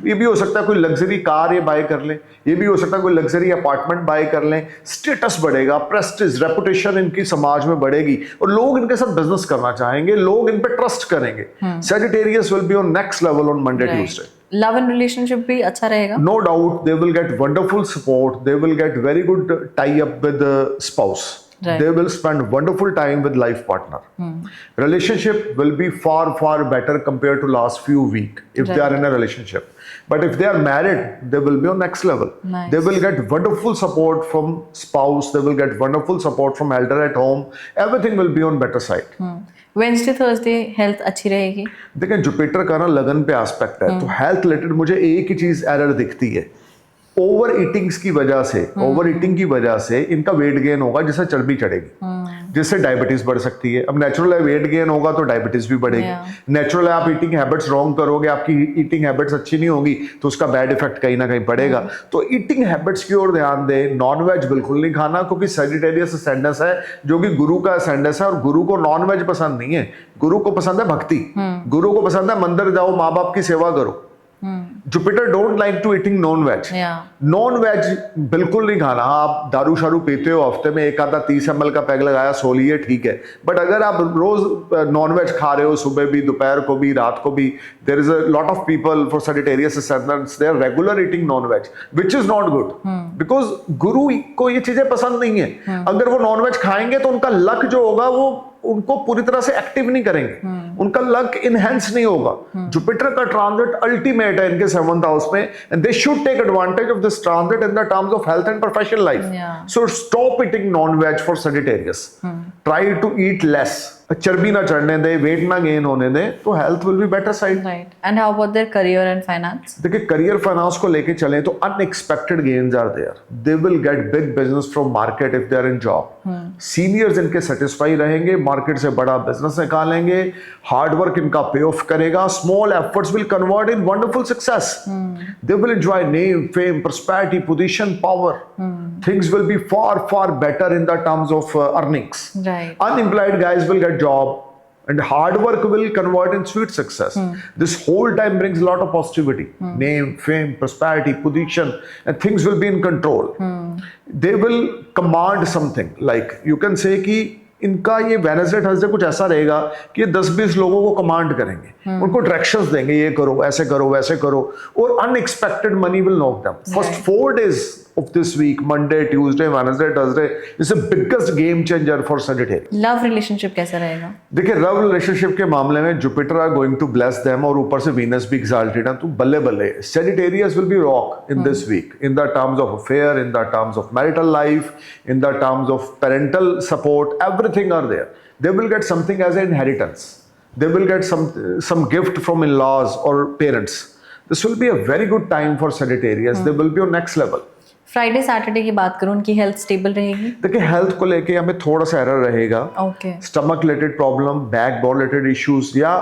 ये भी हो सकता है कोई लग्जरी कार ये बाय कर ले, ये भी हो सकता है कोई लग्जरी अपार्टमेंट बाय कर लें. स्टेटस बढ़ेगा, प्रेस्टीज, रेपुटेशन इनकी समाज में बढ़ेगी और लोग इनके साथ बिजनेस करना चाहेंगे, लोग इन पे ट्रस्ट करेंगे. Sagittarius will be on next level on Monday, Tuesday. Love and relationship भी अच्छा रहेगा. No doubt they will get wonderful support. They will get very good tie up with the spouse. Right. They will spend wonderful time with life partner. Relationship will be far better compared to last few weeks if they are in a relationship. But if they are married, they will be on next level. Nice. They will get wonderful support from spouse. They will get wonderful support from elder at home. Everything will be on better side. Wednesday Thursday health अच्छी रहेगी. देखिए, Jupiter का ना लगन पे aspect है, तो health related मुझे एक ही चीज एरर दिखती है. ओवर ईटिंग्स की वजह से, ओवर ईटिंग की वजह से इनका वेट गेन होगा जिससे चर्बी चढ़ेगी, जिससे डायबिटीज बढ़ सकती है. अब नेचुरल है वेट गेन होगा तो डायबिटीज भी बढ़ेगी. नेचुरल है आप ईटिंग हैबिट्स रॉन्ग करोगे, आपकी ईटिंग हैबिट्स अच्छी नहीं होंगी तो उसका बैड इफेक्ट कहीं ना कहीं पड़ेगा. तो ईटिंग हैबिट्स की ओर ध्यान दें. नॉनवेज बिल्कुल नहीं खाना, क्योंकि सजिटेरियस असेंडेंस है जो कि गुरु का असेंडेंस है, और गुरु को नॉनवेज पसंद नहीं है. गुरु को पसंद है भक्ति, गुरु को पसंद है मंदिर जाओ, माँ बाप की सेवा करो. Jupiter don't like to eating non veg. Non veg बिल्कुल नहीं खाना। आप दारू शारू पीते हो, हफ्ते में एक आधा 30 ml का पैग लगाया, सो लिए, ठीक है। बट अगर आप रोज नॉन वेज खा रहे हो, सुबह भी, दोपहर को भी, रात को भी, there is a lot of people for Sagittarius they are regular eating non veg, which is not good, because गुरु को ये चीजें पसंद नहीं है। अगर वो नॉन वेज खाएंगे तो उनका लक जो होगा वो उनको पूरी तरह से एक्टिव नहीं करेंगे, उनका लक इनहेंस नहीं होगा। जुपिटर का ट्रांजिट अल्टीमेट है इनके 7th हाउस में, and they should take advantage of this transit in the terms of health and professional life. So stop eating non veg for Sagittarius, try to eat less, चर्बी ना चढ़ने दे, wait ना gain होने दे, तो health will be better side. Right. And how about their career and finance? देखिए, career finance को लेके चलें तो unexpected gains are there. They will get big business from market if they are in job. Seniors इनके satisfy रहेंगे, market से बड़ा business निकालेंगे, हार्ड वर्क इनका पे ऑफ करेगा, small efforts will convert in wonderful success. They will enjoy name, fame, prosperity, position, power. Things will be far better in the terms of earnings. Right. Unemployed guys will get job, and hard work will convert in sweet success. This whole time brings a lot of positivity. Name, fame, prosperity, position, and things will be in control. They will command something. Like you can say कि इनका ये Wednesday Thursday कुछ ऐसा रहेगा कि 10-20 लोगों को command करेंगे, उनको डायरेक्शंस देंगे, ये करो, ऐसे करो, वैसे करो, और unexpected money will knock them. First 4 days of this week, Monday, Tuesday, Wednesday, Thursday, is the biggest game changer for Sagittarius. Love relationship कैसा रहेगा? देखिए, लव रिलेशनशिप के मामले में Jupiter are going to bless them, और ऊपर से Venus भी एक्साल्टेड है, तो बल्ले बल्ले। Sagittarius will be rock in this week, in the terms of affair, in the terms of marital life, in the terms of parental support, everything are there. They will get something as an inheritance. They will get some gift from in-laws or parents. This will be a very good time for Sagittarius. They will be on next level. Friday Saturday की बात करूं, उनकी health stable रहेगी? देखिए, health को लेके हमें थोड़ा सा एरर रहेगा। Okay. Stomach related problem, back bone related issues, या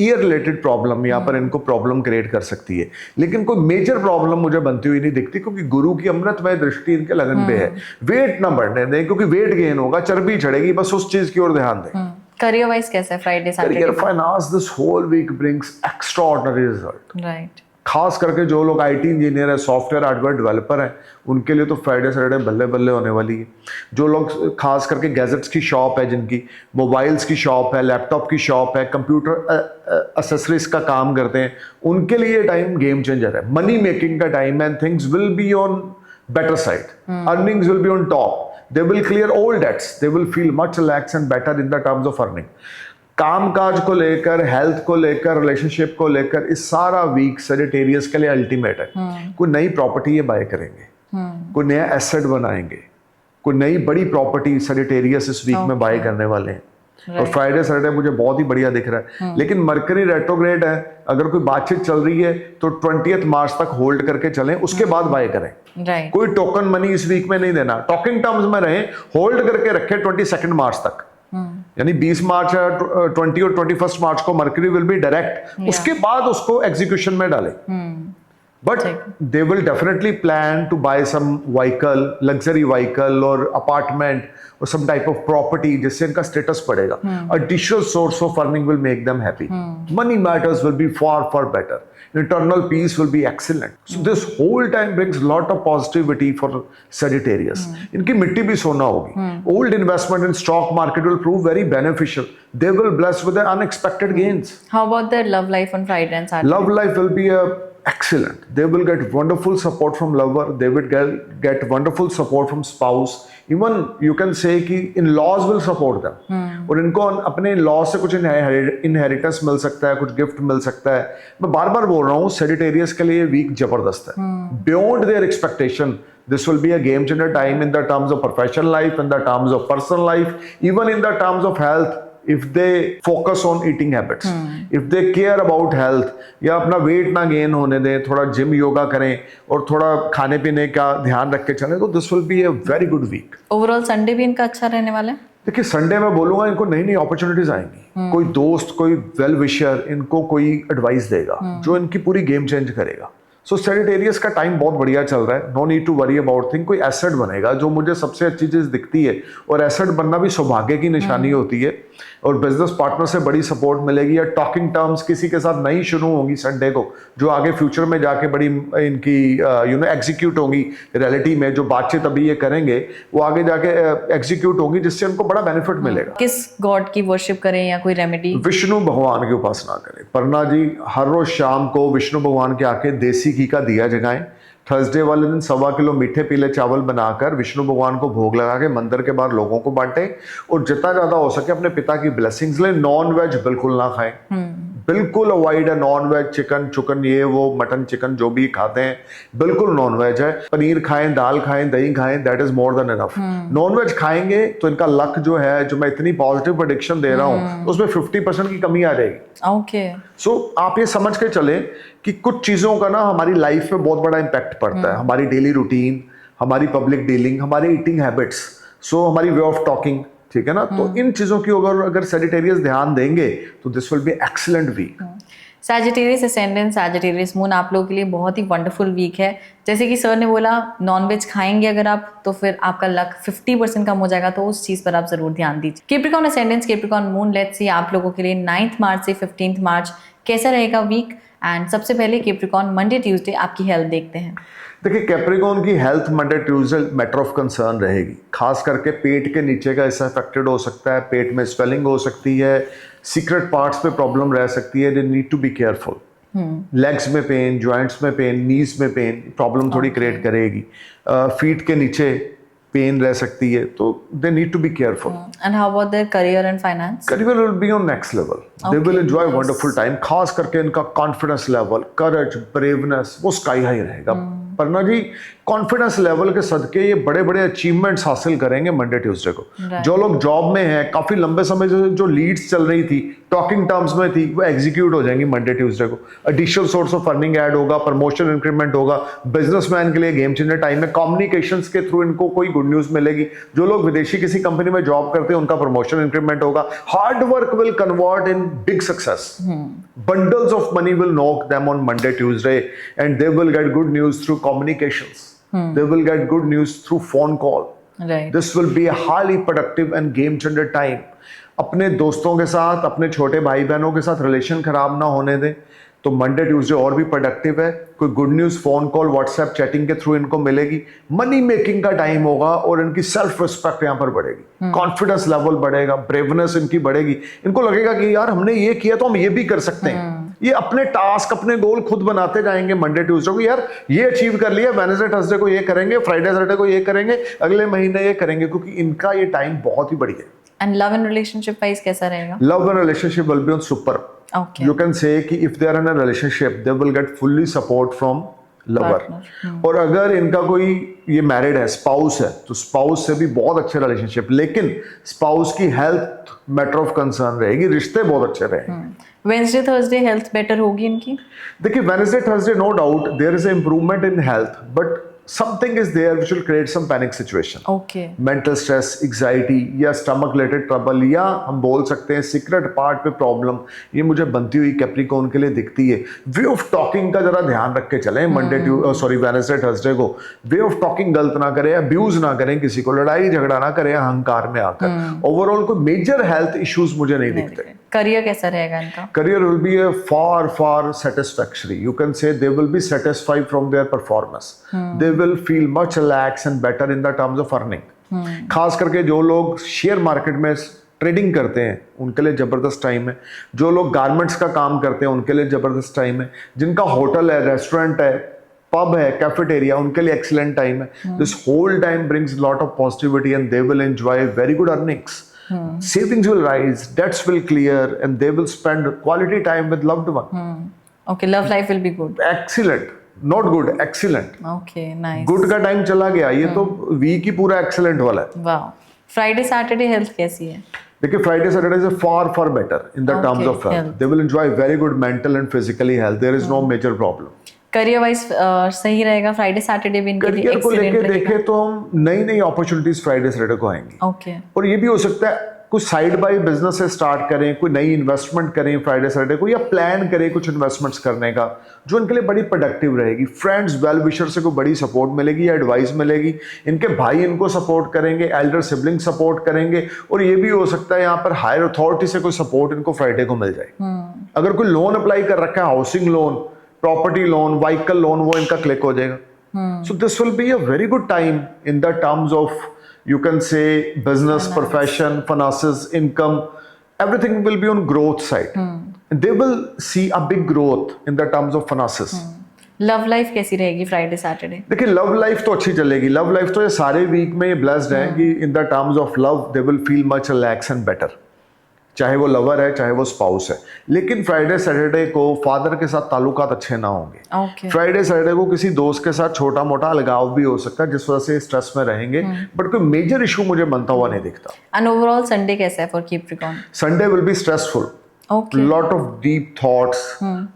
ईयर रिलेटेड प्रॉब्लम यहाँ पर इनको प्रॉब्लम क्रिएट कर सकती है, लेकिन कोई मेजर प्रॉब्लम मुझे बनती हुई नहीं दिखती, क्योंकि गुरु की अमृतमय दृष्टि इनके लगन पे है। वेट ना बढ़ने दें, क्योंकि वेट गेन होगा, चर्बी चढ़ेगी, बस उस चीज की ओर ध्यान दें। करियर वाइज कैसा है Friday Saturday? Career finance this whole week brings extraordinary result. Right. खास करके जो लोग आईटी इंजीनियर है, सॉफ्टवेयर हार्डवेयर डेवलपर हैं, उनके लिए तो फ्राइडे सैटरडे बल्ले बल्ले होने वाली है। जो लोग खास करके गैजेट्स की शॉप है, जिनकी मोबाइल्स की शॉप है, लैपटॉप की शॉप है, कंप्यूटर एक्सेसरीज का काम करते हैं, उनके लिए टाइम गेम चेंजर है, मनी मेकिंग का टाइम है, and things will be on better side. Earnings will be on top. They will clear all debts. They will feel much relaxed and better in the terms of earning. काम काज को लेकर, health को लेकर, relationship को लेकर, इस सारा week Sagittarius के लिए अल्टीमेट है। कोई नई प्रॉपर्टी ये बाय करेंगे, कोई नया एसेट बनाएंगे, कोई नई बड़ी प्रॉपर्टी सजिटेरियस इस वीक में बाय करने वाले हैं। और फ्राइडे सैटरडे मुझे बहुत ही बढ़िया दिख रहा है। लेकिन मरकरी रेट्रोग्रेड है, अगर कोई बातचीत चल रही है तो 20 मार्च तक होल्ड करके चलें, उसके बाद बाय करें। कोई टोकन मनी इस वीक में नहीं देना, टॉकिंग टर्म्स में रहें, होल्ड करके रखें 22 मार्च तक। यानी 20 मार्च, 20 और 21 मार्च को मरकरी विल बी डायरेक्ट, उसके बाद उसको एग्जीक्यूशन में डालें। But they will definitely plan to buy some vehicle, luxury vehicle or apartment or some type of property जिससे इनका status बढ़ेगा। Additional source of earning will make them happy. Money matters will be far better. Internal peace will be excellent. So this whole time brings lot of positivity for Sagittarius. इनकी मिट्टी भी सोना होगी। Old investment in stock market will prove very beneficial. They will bless with the unexpected gains. How about their love life on Friday and Saturday? Love life will be excellent. They will get wonderful support from lover. They will get wonderful support from spouse. Even you can say कि in-laws will support them. और इनको अपने in-laws से कुछ inheritance मिल सकता है, कुछ gift मिल सकता है। मैं बार बार बोल रहा हूँ, Sagittarius के लिए वीक जबरदस्त है। Beyond their expectation, this will be a game changer time in the terms of professional life, in the terms of personal life, even in the terms of health. If they focus on eating habits, if they care about health, या अपना wait ना gain होने दें, थोड़ा gym yoga करें और थोड़ा खाने पीने का ध्यान रख के चलें, तो this will be a very good week. Overall Sunday भी इनका अच्छा रहने वाला है। देखिए, संडे में बोलूंगा इनको नई नई अपॉर्चुनिटीज आएंगी। कोई दोस्त, कोई वेल विशर इनको कोई एडवाइस देगा जो इनकी पूरी गेम चेंज करेगा। सो Sagittarius का टाइम बहुत बढ़िया चल रहा है। No need to worry about thing. कोई एसेट बनेगा, जो मुझे सबसे अच्छी चीज दिखती है, और एसेट बनना भी सौभाग्य की निशानी होती है। और बिजनेस पार्टनर से बड़ी सपोर्ट मिलेगी, या टॉकिंग टर्म्स किसी के साथ नई शुरू होंगी संडे को, जो आगे फ्यूचर में जाके बड़ी इनकी एग्जीक्यूट होंगी रियलिटी में। जो बातचीत अभी ये करेंगे वो आगे जाके एग्जीक्यूट होंगी, जिससे उनको बड़ा बेनिफिट मिलेगा। किस गॉड की वर्शिप करें या कोई रेमेडी? विष्णु भगवान की उपासना करें। पर्णा जी हर रोज शाम को विष्णु भगवान के आके देसी घी का दिया जगाएं। थर्सडे वाले दिन 1.25 किलो मीठे पीले चावल बनाकर विष्णु भगवान को भोग लगा के मंदिर के बाहर लोगों को बांटें, और जितना ज्यादा हो सके अपने पिता की ब्लेसिंग्स लें। नॉन वेज बिल्कुल ना खाएं, बिल्कुल अवॉइड है नॉन वेज। चिकन चुकन ये वो मटन चिकन जो भी खाते हैं बिल्कुल नॉन वेज है। पनीर खाएं, दाल खाएं, दही खाएं, that is more than enough. Non veg खाएंगे तो इनका लक जो है, जो मैं इतनी पॉजिटिव प्रेडिक्शन दे रहा हूं, तो उसमें 50% की कमी आ जाएगी। ओके। सो आप ये समझ के चले कि कुछ चीजों का ना हमारी लाइफ में बहुत बड़ा इंपैक्ट पड़ता है। हमारी डेली रूटीन, हमारी पब्लिक डीलिंग, हमारी ईटिंग हैबिट्स, सो हमारी वे ऑफ टॉकिंग, ठीक है ना। तो इन चीजों की अगर सेजिटेरियस ध्यान देंगे तो this will be excellent week. Sagittarius ascendant, Sagittarius moon आप लोगों के लिए बहुत ही वंडरफुल वीक है। जैसे कि सर ने बोला, नॉनवेज खाएंगे अगर आप तो फिर आपका लक 50% कम हो जाएगा, तो उस चीज़ पर आप जरूर ध्यान दीजिए। Capricorn ascendant, Capricorn moon, let's see आप लोगों के लिए 9 मार्च से 15 मार्च कैसा रहेगा वीक। एंड सबसे पहले कैप्रिकॉर्न मंडे ट्यूसडे आपकी हेल्थ देखते हैं। देखिए कैप्रिकॉर्न की health Monday Tuesday matter of concern रहेगी। खास करके पेट के नीचे का हिस्सा अफेक्टेड हो सकता है, पेट में स्वेलिंग हो सकती है, सीक्रेट पार्ट्स पे प्रॉब्लम रह सकती है। They need to be careful. Legs में पेन, जॉइंट्स में पेन, नीज में पेन प्रॉब्लम थोड़ी क्रिएट करेगी। फीट के नीचे पेन रह सकती है, तो they need to be careful. And how about their career and finance? Career will be on next level. They will enjoy wonderful time. खास करके इनका कॉन्फिडेंस लेवल, करेज, ब्रेवनेस वो स्काई हाई रहेगा। पर्णा जी कॉन्फिडेंस लेवल के सदके ये बड़े बड़े अचीवमेंट्स हासिल करेंगे मंडे ट्यूसडे को। जो लोग जॉब में हैं, काफी लंबे समय से जो लीड्स चल रही थी, टॉकिंग टर्म्स में थी, वो एग्जीक्यूट हो जाएंगी मंडे ट्यूसडे को। Additional source of earning add होगा, प्रमोशन इंक्रीमेंट होगा। बिजनेसमैन के लिए गेम चेंजर टाइम है। कम्युनिकेशंस के थ्रू इनको कोई गुड न्यूज मिलेगी। जो लोग विदेशी किसी कंपनी में जॉब करते हैं उनका प्रमोशन इंक्रीमेंट होगा। Hard work will convert in big success. Bundles of money will knock them on Monday Tuesday and they will get good news through communications. They will get good news through phone call. Right. This will be a highly productive and game changer time. अपने दोस्तों के साथ, अपने छोटे भाई बहनों के साथ रिलेशन खराब ना होने दें, तो मंडे ट्यूसडे और भी प्रोडक्टिव है। कोई good news phone call, WhatsApp chatting के थ्रू इनको मिलेगी। मनी मेकिंग का टाइम होगा और इनकी सेल्फ रिस्पेक्ट यहाँ पर बढ़ेगी। कॉन्फिडेंस लेवल बढ़ेगा, ब्रेवनेस इनकी बढ़ेगी। इनको लगेगा कि यार हमने ये किया तो हम ये भी कर सकते हैं। ये अपने टास्क, अपने गोल खुद बनाते जाएंगे मंडे ट्यूसडे को। यार ये अचीव कर लिया, वेडनेसडे थर्सडे को ये करेंगे, फ्राइडे सैटरडे को ये करेंगे, अगले महीने ये करेंगे, क्योंकि इनका ये टाइम बहुत ही बढ़िया है। And love and relationship wise कैसा रहेगा? Love and relationship will be on super. Okay. You can say कि if they are in a relationship, they will get fully support from lover. और अगर इनका कोई ये मैरिड है, स्पाउस है, तो स्पाउस से भी बहुत अच्छे रिलेशनशिप। लेकिन स्पाउस की हेल्थ मैटर ऑफ कंसर्न रहेगी, रिश्ते बहुत अच्छे रहेंगे। वेडनेसडे थर्सडे हेल्थ बेटर होगी इनकी? देखिए Wednesday Thursday no doubt there is improvement in health, but something is there which will create some panic situation. Okay. Mental stress, anxiety या stomach related trouble, या हम बोल सकते हैं सीक्रेट पार्ट पे प्रॉब्लम, ये मुझे बनती हुई कैप्रिकॉर्न के लिए दिखती है। वे ऑफ टॉकिंग का जरा ध्यान रख के चलें मंडे वेडनेसडे थर्सडे को। वे ऑफ टॉकिंग गलत ना करें, अब्यूज ना करें किसी को, लड़ाई झगड़ा ना करें अहंकार में आकर। ओवरऑल कोई मेजर हेल्थ इश्यूज मुझे नहीं दिखते। करियर कैसा रहेगा इनका? Career will be a far satisfactory. You can say they will be satisfied from their performance. They will feel much relaxed and better in the terms of earning. खास करके जो लोग शेयर मार्केट में trading करते हैं उनके लिए जबरदस्त टाइम है। जो लोग गारमेंट्स का काम करते हैं उनके लिए जबरदस्त टाइम है। जिनका होटल है, रेस्टोरेंट है, पब है, कैफेटेरिया, उनके लिए एक्सीलेंट टाइम है। This whole time brings lot of positivity and they will enjoy very good earnings. Savings will rise, debts will clear, and they will spend quality time with loved one. Okay, love life will be good. Excellent, not good, excellent. Okay, nice. Good का time चला गया, ये तो week ही पूरा excellent वाला है. Wow. Friday Saturday health कैसी है? देखिए Friday Saturday is far better in the terms of health. They will enjoy very good mental and physically health. There is no major problem. Career wise सही रहेगा Friday Saturday भी इनके लिए? Career को लेके देखें तो हम नई अपॉर्चुनिटीज फ्राइडे सैटरडे को आएंगी. ओके. और ये भी हो सकता है कुछ साइड बाय बिजनेस स्टार्ट करें, कोई नई इन्वेस्टमेंट करें फ्राइडे सैटरडे को, या प्लान करें कुछ इन्वेस्टमेंट्स करने का जो इनके लिए बड़ी प्रोडक्टिव रहेगी। फ्रेंड्स वेल विशर से कोई बड़ी सपोर्ट मिलेगी या एडवाइस मिलेगी, इनके भाई इनको सपोर्ट करेंगे, एल्डर सिबलिंग सपोर्ट करेंगे, और ये भी हो सकता है यहाँ पर हायर अथॉरिटी से कोई सपोर्ट इनको फ्राइडे को मिल जाए। अगर कोई लोन अप्लाई कर रखा है, housing loan, property loan, vehicle loan, वो इनका क्लिक हो जाएगा। So this will be a very good time in the terms of, you can say, business, profession, finances, income, everything will be on growth side. They will see a big growth in the terms of finances. Love life कैसी रहेगी Friday Saturday? देखिए love life तो अच्छी चलेगी। Love life तो ये सारे week में ये ब्लेस्ड है कि इन the terms of love they will feel much relax and better, चाहे वो लवर है चाहे वो स्पाउस है। लेकिन फ्राइडे सैटरडे को फादर के साथ ताल्लुकात अच्छे ना होंगे। फ्राइडे सैटरडे को किसी दोस्त के साथ छोटा मोटा अलगाव भी हो सकता है जिस वजह से स्ट्रेस में रहेंगे, बट कोई मेजर इशू मुझे बनता हुआ नहीं दिखता। एंड ओवरऑल संडे कैसा है for Capricorn? Sunday will be stressful, lot of deep thoughts,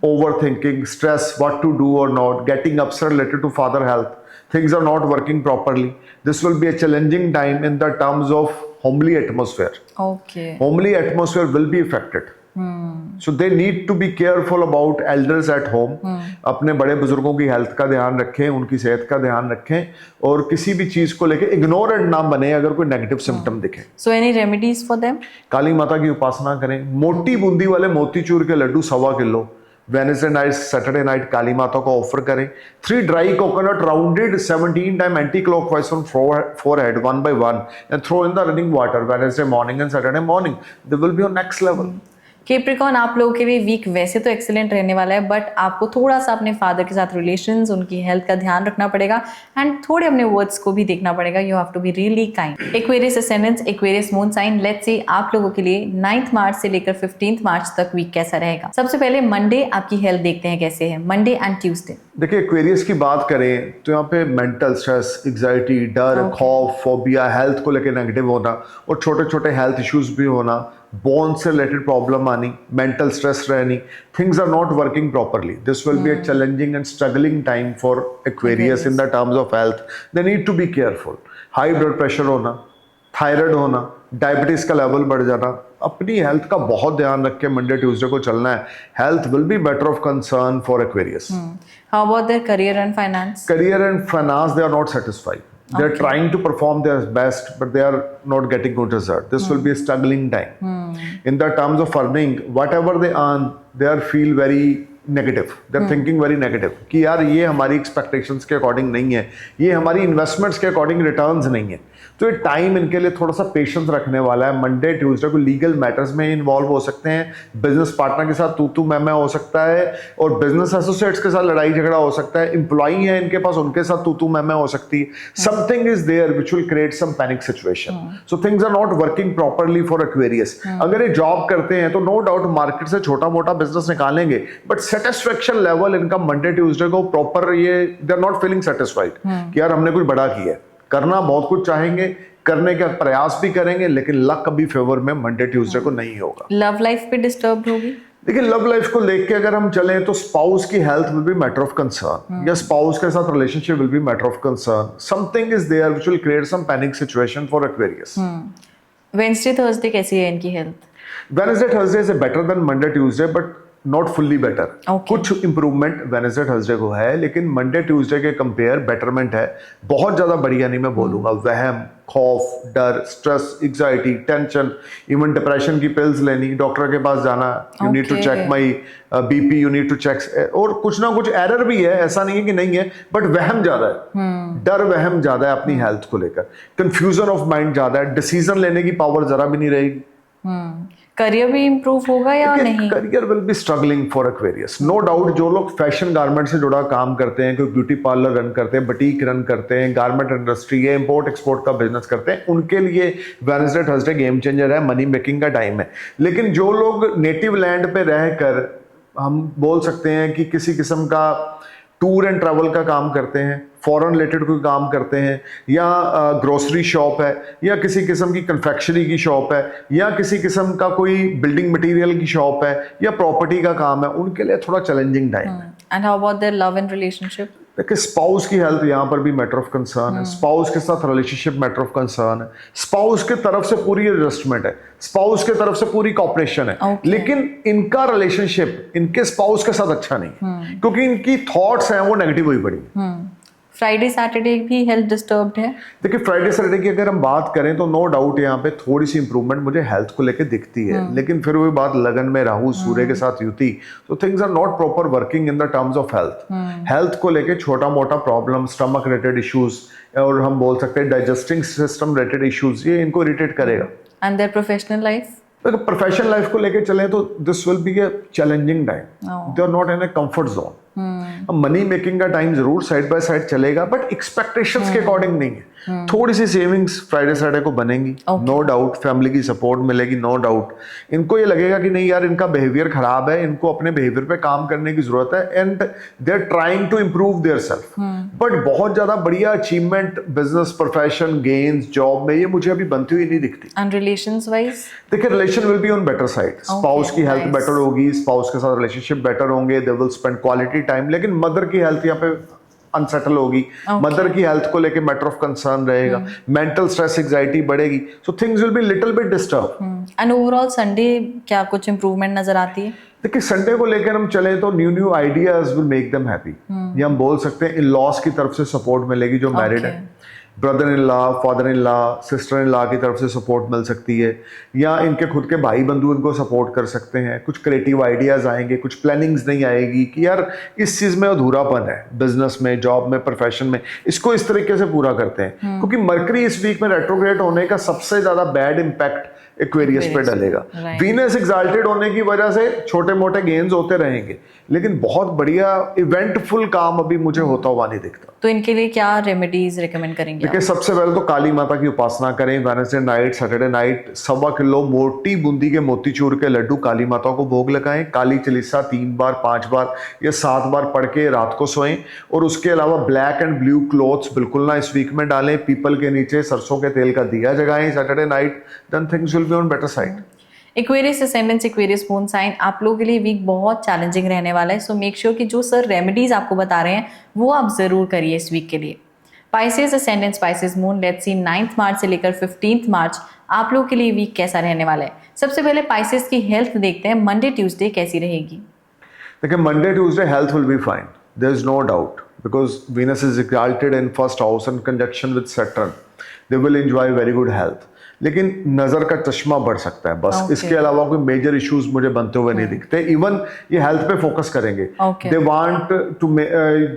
overthinking, stress, what to do or not, getting upset related to father health, things are not working properly. This will be a challenging time in the terms of homely atmosphere. Homely atmosphere will be affected. So they need to be careful about elders at home. अपने बड़े बुजुर्गों की health का ध्यान रखें, उनकी सेहत का ध्यान रखें, और किसी भी चीज को लेके इग्नोरेंट ना बने अगर कोई नेगेटिव सिम्टम दिखे। So any remedies for them? Kali Mata की उपासना करें। मोटी बूंदी वाले मोतीचूर के laddoo 1.25 kilo Wednesday night Saturday night Kali Mata को ऑफर करें। 3 dry coconut rounded 17 time anti clockwise from forehead 1 by 1 and throw in the running water Wednesday morning and Saturday morning. They will be on next level. Capricorn, आप लोगों के लिए week वैसे तो excellent रहने वाला है, बट आपको थोड़ा सा अपने फादर के साथ रिलेशंस, उनकी हेल्थ का ध्यान रखना पड़ेगा, एंड थोड़े अपने वर्ड्स को भी देखना पड़ेगा। You have to be really kind. Aquarius ascendance, Aquarius moon sign, let's see आप लोगों के लिए 9th मार्च से लेकर 15th मार्च तक वीक कैसा रहेगा। सबसे पहले मंडे आपकी हेल्थ देखते हैं कैसे है, मंडे एंड ट्यूसडे। देखिए एक्वेरियस की बात करें तो यहाँ पे मेंटल स्ट्रेस, एग्जाइटी, डर, खौफ, फोबिया, हेल्थ को लेकर नेगेटिव होना, और छोटे छोटे हेल्थ इश्यूज भी होना, बोन से रिलेटेड प्रॉब्लम आनी, मेंटल स्ट्रेस रहनी, things are not working properly. This will be a challenging and struggling time for Aquarius in the terms of health. They need to be careful. High blood pressure होना, thyroid होना, diabetes का level बढ़ जाना, अपनी health का बहुत ध्यान रख के मंडे ट्यूसडे को चलना है। Health will be matter of concern for Aquarius. How about their career and finance? Career and finance, they are not satisfied. They are trying to perform their best, but they are not getting good result. This will be a struggling time. In the terms of earning, whatever they earn, they are feel very negative. They are thinking very negative कि यार ये हमारी expectations के according नहीं है, ये हमारी investments के according returns नहीं है। तो ये टाइम इनके लिए थोड़ा सा पेशेंस रखने वाला है। मंडे ट्यूसडे को लीगल मैटर्स में इन्वॉल्व हो सकते हैं, बिजनेस पार्टनर के साथ तू मैं हो सकता है, और बिजनेस एसोसिएट्स के साथ लड़ाई झगड़ा हो सकता है। एम्प्लॉई है इनके पास, उनके साथ तू मैं हो सकती है। Something is there which will create some panic situation. So things are not working properly for Aquarius. अगर ये जॉब करते हैं तो नो डाउट मार्केट से छोटा मोटा बिजनेस निकालेंगे, बट सेटिस्फेक्शन लेवल इनका मंडे ट्यूसडे को प्रॉपर, ये they are not feeling satisfied कि यार हमने कुछ बड़ा किया है। करना बहुत कुछ चाहेंगे, करने का प्रयास भी करेंगे, लेकिन लक कभी फेवर में मंडे ट्यूसडे को नहीं होगा। लव लाइफ पे डिस्टर्ब होगी? देखिए लव लाइफ को लेके अगर हम चलें तो स्पाउस की health will be matter of concern, या स्पाउस के साथ relationship will be matter of concern. Something is there which will create some panic situation for Aquarius. Wednesday Thursday कैसी है इनकी health? Wednesday Thursday is better than Monday Tuesday, but not fully better. कुछ improvement Wednesday Thursday को है, लेकिन Monday Tuesday के compare betterment है। बहुत ज्यादा बढ़िया नहीं मैं बोलूंगा। वहम, खौफ, डर, stress, anxiety, tension, even depression की पिल्स लेनी, डॉक्टर के पास जाना, you need to check my BP, you need to check, और कुछ ना कुछ एरर भी है, ऐसा नहीं है कि नहीं है, बट वहम ज्यादा है। डर वहम ज्यादा है अपनी हेल्थ को लेकर, कंफ्यूजन ऑफ माइंड ज्यादा है, डिसीजन लेने की पावर जरा भी नहीं रहेगी। करियर भी इंप्रूव होगा या नहीं? Career will be struggling for Aquarius, no doubt. जो लोग फैशन गारमेंट से जुड़ा काम करते हैं, कोई ब्यूटी पार्लर रन करते हैं, बुटीक रन करते हैं, गारमेंट इंडस्ट्री है, इंपोर्ट एक्सपोर्ट का बिजनेस करते हैं, उनके लिए वेडनेसडे थर्सडे गेम चेंजर है, मनी मेकिंग का टाइम है। लेकिन जो लोग नेटिव लैंड पे रहकर, हम बोल सकते हैं कि किसी किस्म का टूर एंड ट्रैवल का काम करते हैं, फॉरेन रिलेटेड कोई काम करते हैं, या ग्रोसरी शॉप है, या किसी किस्म की कन्फेक्शनरी की शॉप है, या किसी किस्म का कोई बिल्डिंग मटेरियल की शॉप है, या प्रॉपर्टी का काम है, उनके लिए थोड़ा चैलेंजिंग टाइम है। And how about their love and relationship? देखिए स्पाउस की हेल्थ यहाँ पर भी मैटर ऑफ कंसर्न है, स्पाउस के साथ रिलेशनशिप मैटर ऑफ कंसर्न है, स्पाउस के तरफ से पूरी एडजस्टमेंट है, स्पाउस के तरफ से पूरी कॉपरेशन है, लेकिन इनका रिलेशनशिप इनके स्पाउस के साथ अच्छा नहीं है क्योंकि इनकी थॉट्स हैं वो नेगेटिव हुई पड़ी। फ्राइडे सैटरडे भी हेल्थ डिस्टर्ब्ड है। देखिए फ्राइडे सैटरडे की अगर हम बात करें तो नो डाउट यहाँ पे थोड़ी सी इंप्रूवमेंट मुझे हेल्थ को लेके दिखती है, लेकिन फिर वही बात लगन में राहु सूर्य के साथ युति, तो things are not proper working in the terms of health. Health को लेके छोटा मोटा प्रॉब्लम, स्टमक रिलेटेड इश्यूज और हम बोल सकते हैं डाइजेस्टिंग सिस्टम रिलेटेड इश्यूज, ये इनको इरिटेट करेगा। एंड देयर प्रोफेशनल लाइफ, अगर प्रोफेशनल लाइफ को लेके चलें तो this will be a challenging time, they are not in a comfort zone. Money making का टाइम जरूर साइड बाय साइड चलेगा बट एक्सपेक्टेशंस के अकॉर्डिंग नहीं है। थोड़ी सी सेविंग्स फ्राइडे सैटरडे को बनेगी, नो डाउट फैमिली की सपोर्ट मिलेगी, नो डाउट इनको ये लगेगा कि नहीं यार इनका बिहेवियर खराब है, इनको अपने बिहेवियर पे काम करने की जरूरत है and they are trying to improve their self. But बहुत ज्यादा बढ़िया achievement business, profession, gains, job में ये मुझे अभी बनती हुई नहीं दिखती। एंड रिलेशंस वाइज देखिए relation will be on better side, spouse की हेल्थ बेटर होगी, स्पाउस के साथ रिलेशनशिप बेटर होंगे, they will spend quality time, लेकिन मदर की हेल्थ यहाँ पे अनसेटल होगी, मदर की हेल्थ को लेके मैटर ऑफ कंसर्न रहेगा, मेंटल स्ट्रेस, एंजाइटी बढ़ेगी, सो things will be little bit disturb. And overall Sunday क्या कुछ इंप्रूवमेंट नजर आती है? देखिए संडे को लेकर हम चले तो new ideas will make them happy. ये हम बोल सकते हैं इन लॉस की तरफ से सपोर्ट मिलेगी जो मैरिड है, brother in law, father in law, sister in law की तरफ से सपोर्ट मिल सकती है, या इनके खुद के भाई बंधु इनको सपोर्ट कर सकते हैं, कुछ क्रिएटिव आइडियाज आएंगे, कुछ प्लानिंग्स नहीं आएगी कि यार इस चीज़ में अधूरापन है, बिजनेस में, जॉब में, प्रोफेशन में, इसको इस तरीके से पूरा करते हैं। क्योंकि मरकरी इस वीक में रेट्रोग्रेड होने का सबसे ज़्यादा बैड इम्पैक्ट एक्वेरियस पे डलेगा। वीनस एग्जाल्टेड होने की वजह से छोटे मोटे गेन्स होते रहेंगे, लेकिन बहुत बढ़िया इवेंटफुल काम अभी मुझे होता हुआ नहीं दिखता। तो इनके लिए क्या रेमेडीज रेकमेंड करेंगे? देखिए सबसे पहले तो काली माता की उपासना करें, Wednesday night, Saturday night 1.25 kilo मोटी बूंदी के मोतीचूर के लड्डू काली माता को भोग लगाएं, काली चालीसा 3 बार, 5 बार या 7 बार पढ़ के रात को सोएं, और उसके अलावा ब्लैक एंड ब्लू क्लॉथ्स बिल्कुल ना इस वीक में डालें, पीपल के नीचे सरसों के तेल का दिया जगाएं Saturday night, then things will be on better side. Aquarius ascendance, Aquarius moon sign, आप लोगों के लिए वीक बहुत चैलेंजिंग रहने वाला है, सो मेक श्योर कि जो सर रेमेडीज आपको बता रहे हैं वो आप जरूर करिए इस वीक के लिए। Pisces ascendants, Pisces moon, let's सी 9 मार्च से लेकर 15 मार्च आप लोगों के लिए वीक कैसा रहने वाला है। सबसे पहले पाइसेस की हेल्थ देखते हैं, मंडे ट्यूसडे कैसी रहेगी? देखिए Monday Tuesday health will be fine, there is no doubt, because Venus is exalted in first house in conjunction with Saturn, they will enjoy very good health, लेकिन नजर का चश्मा बढ़ सकता है बस। इसके अलावा कोई मेजर इश्यूज मुझे बनते हुए नहीं दिखते। इवन ये हेल्थ पे फोकस करेंगे, they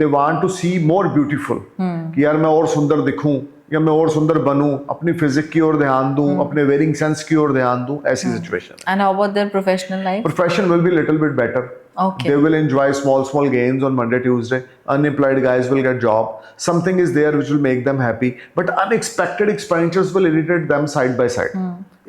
want to see more beautiful, कि यार मैं और सुंदर दिखूं या मैं और सुंदर बनूं, अपनी फिजिक की ओर ध्यान दूं, अपने वेयरिंग सेंस की ओर ध्यान दूं, ऐसी situation. And how about their professional life? Profession will be little bit better. Okay. They will enjoy small gains on Monday, Tuesday. Unemployed guys will get job. Something is there which will make them happy. But unexpected expenditures will irritate them side by side.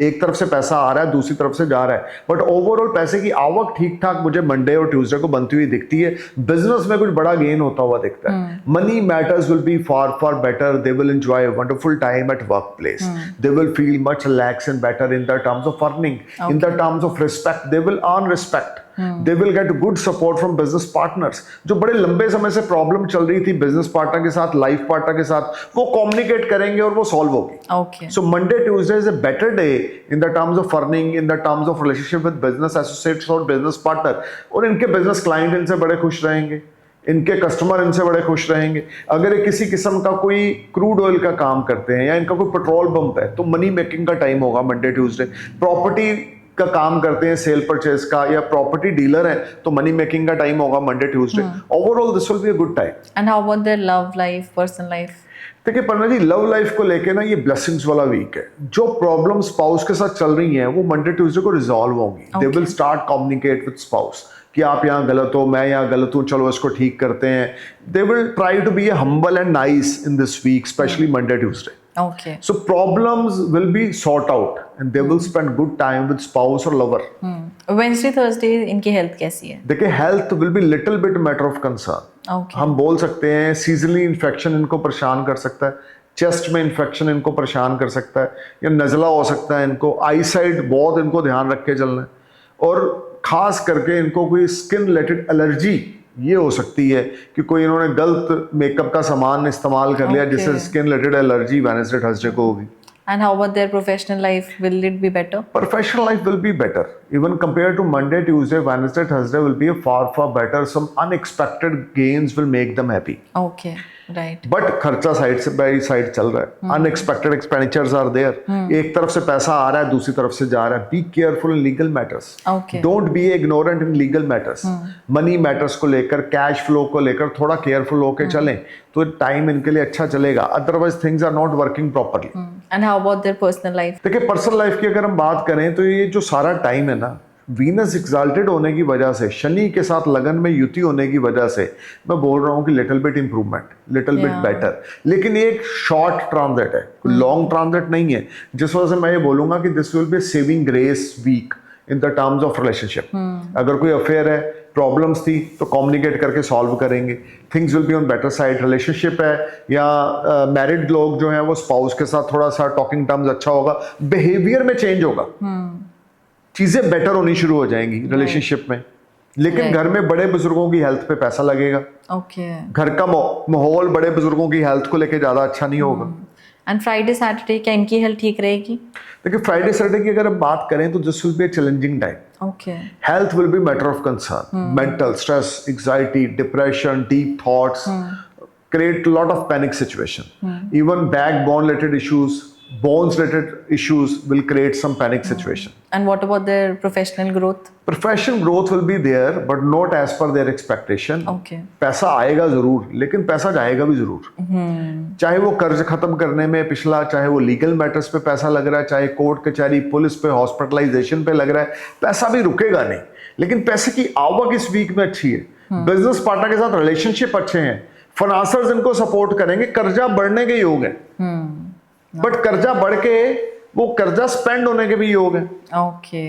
एक तरफ से पैसा आ रहा है, दूसरी तरफ से जा रहा है, बट ओवरऑल पैसे की आवक ठीक ठाक मुझे मंडे और ट्यूसडे को बनती हुई दिखती है. बिजनेस में कुछ बड़ा गेन होता हुआ दिखता है. Money matters will be far better. They will enjoy wonderful time at work place. They will feel much relax and better in the terms of earning, in the terms of respect. They will earn respect. They will get good support from business partners. जो बड़े लंबे समय से problem चल रही थी business partner के साथ, लाइफ पार्टनर के साथ, वो कम्युनिकेट करेंगे और वो सॉल्व होगी. Okay. So Monday, Tuesday is a better day in the terms of earning, in the terms of relationship with business associates और business partner. और इनके business client इनसे बड़े खुश रहेंगे, इनके कस्टमर इनसे बड़े खुश रहेंगे. अगर ये किसी किस्म का कोई क्रूड ऑयल का काम करते हैं या इनका कोई पेट्रोल पंप है, तो मनी मेकिंग का टाइम होगा मंडे ट्यूसडे. प्रॉपर्टी का काम करते हैं, सेल परचेज का, या प्रॉपर्टी डीलर है, तो मनी मेकिंग का टाइम होगा Monday Tuesday. Overall this will be a good time. And how about their love life, personal life? देखिए पन्ना जी, लव लाइफ को लेके ना ये ब्लेसिंग्स वाला वीक है. जो प्रॉब्लम स्पाउस के साथ चल रही हैं वो मंडे ट्यूसडे को रिजॉल्व होंगी. They will start communicate with spouse कि आप यहाँ गलत हो, मैं यहाँ गलत हूँ, चलो इसको ठीक करते हैं. They will try to be humble and nice in this week, specially Monday Tuesday. Okay. So problems will be sought out and they will spend good time with spouse or lover. Wednesday, Thursday इनकी health कैसी है? देखिए health will be little bit matter of concern. Okay. हम बोल सकते हैं seasonally infection इनको परेशान कर सकता है, चेस्ट में इन्फेक्शन इनको परेशान कर सकता है, या नज़ला हो सकता है इनको, आई साइड बहुत इनको ध्यान रख के चलना है, और खास करके इनको कोई स्किन रिलेटेड एलर्जी ये हो सकती है कि कोई इन्होंने गलत मेकअप का सामान इस्तेमाल कर लिया जिससे skin related allergy Wednesday Thursday को होगी। And how about their professional life? Will it be better? Professional life will be better. Even compared to Monday, Tuesday, Wednesday, Thursday will be a far better. Some unexpected gains will make them happy. Okay, right. But खर्चा side से by side चल रहा है. Unexpected expenditures are there. एक तरफ से पैसा आ रहा है, दूसरी तरफ से जा रहा है. Be careful in legal matters. Okay. Don't be ignorant in legal matters. Money matters को लेकर, cash flow को लेकर थोड़ा careful होके चलें, तो टाइम इनके लिए अच्छा चलेगा. Otherwise things are not working properly. And how about their personal life? देखिए पर्सनल लाइफ की अगर हम बात करें तो ये जो सारा टाइम है ना, वीनस एक्साल्टेड होने की वजह से, शनि के साथ लगन में युति होने की वजह से मैं बोल रहा हूँ कि little bit improvement, little bit better. लेकिन ये एक शॉर्ट ट्रांजिट है, लॉन्ग ट्रांजिट नहीं है, जिस वजह से मैं ये बोलूंगा कि this will be saving grace week in the terms of relationship. अगर कोई अफेयर है, प्रॉब्लम्स थी तो कम्युनिकेट करके सॉल्व करेंगे, things will be on better side. Relationship है या मैरिड लोग जो हैं वो स्पाउस के साथ थोड़ा सा टॉकिंग टर्म्स अच्छा होगा, बिहेवियर में चेंज होगा, चीजें बेटर होनी शुरू हो जाएंगी रिलेशनशिप में. लेकिन घर में बड़े बुजुर्गों की हेल्थ पे पैसा लगेगा. घर का माहौल बड़े बुजुर्गों की हेल्थ को लेके ज्यादा अच्छा नहीं होगा. एंड फ्राइडे सैटरडे क्या इनकी हेल्थ ठीक रहेगी? देखिए फ्राइडे सैटरडे की अगर हम बात करें तो this will be a challenging time. Okay. Health will be matter of concern. Mental stress, anxiety, depression, deep thoughts create a lot of panic situation. Even backbone related issues, bones related issues will create some panic situation. And what about their professional growth? Professional growth will be there, but not as per their expectation. Okay. पैसा आएगा जरूर, लेकिन पैसा जाएगा भी जरूर. चाहे वो कर्ज खत्म करने में पिछला, चाहे वो लीगल मैटर्स पे पैसा लग रहा है, चाहे कोर्ट कचहरी, पुलिस पे, हॉस्पिटलाइजेशन पे लग रहा है, पैसा भी रुकेगा नहीं. लेकिन पैसे की आवक इस वीक में अच्छी है. बिजनेस पार्टनर के साथ रिलेशनशिप अच्छे हैं, फाइनेंसर्स इनको सपोर्ट करेंगे, कर्जा बढ़ने के योग है. बट कर्जा बढ़ के वो कर्जा स्पेंड होने के भी योग है. Okay,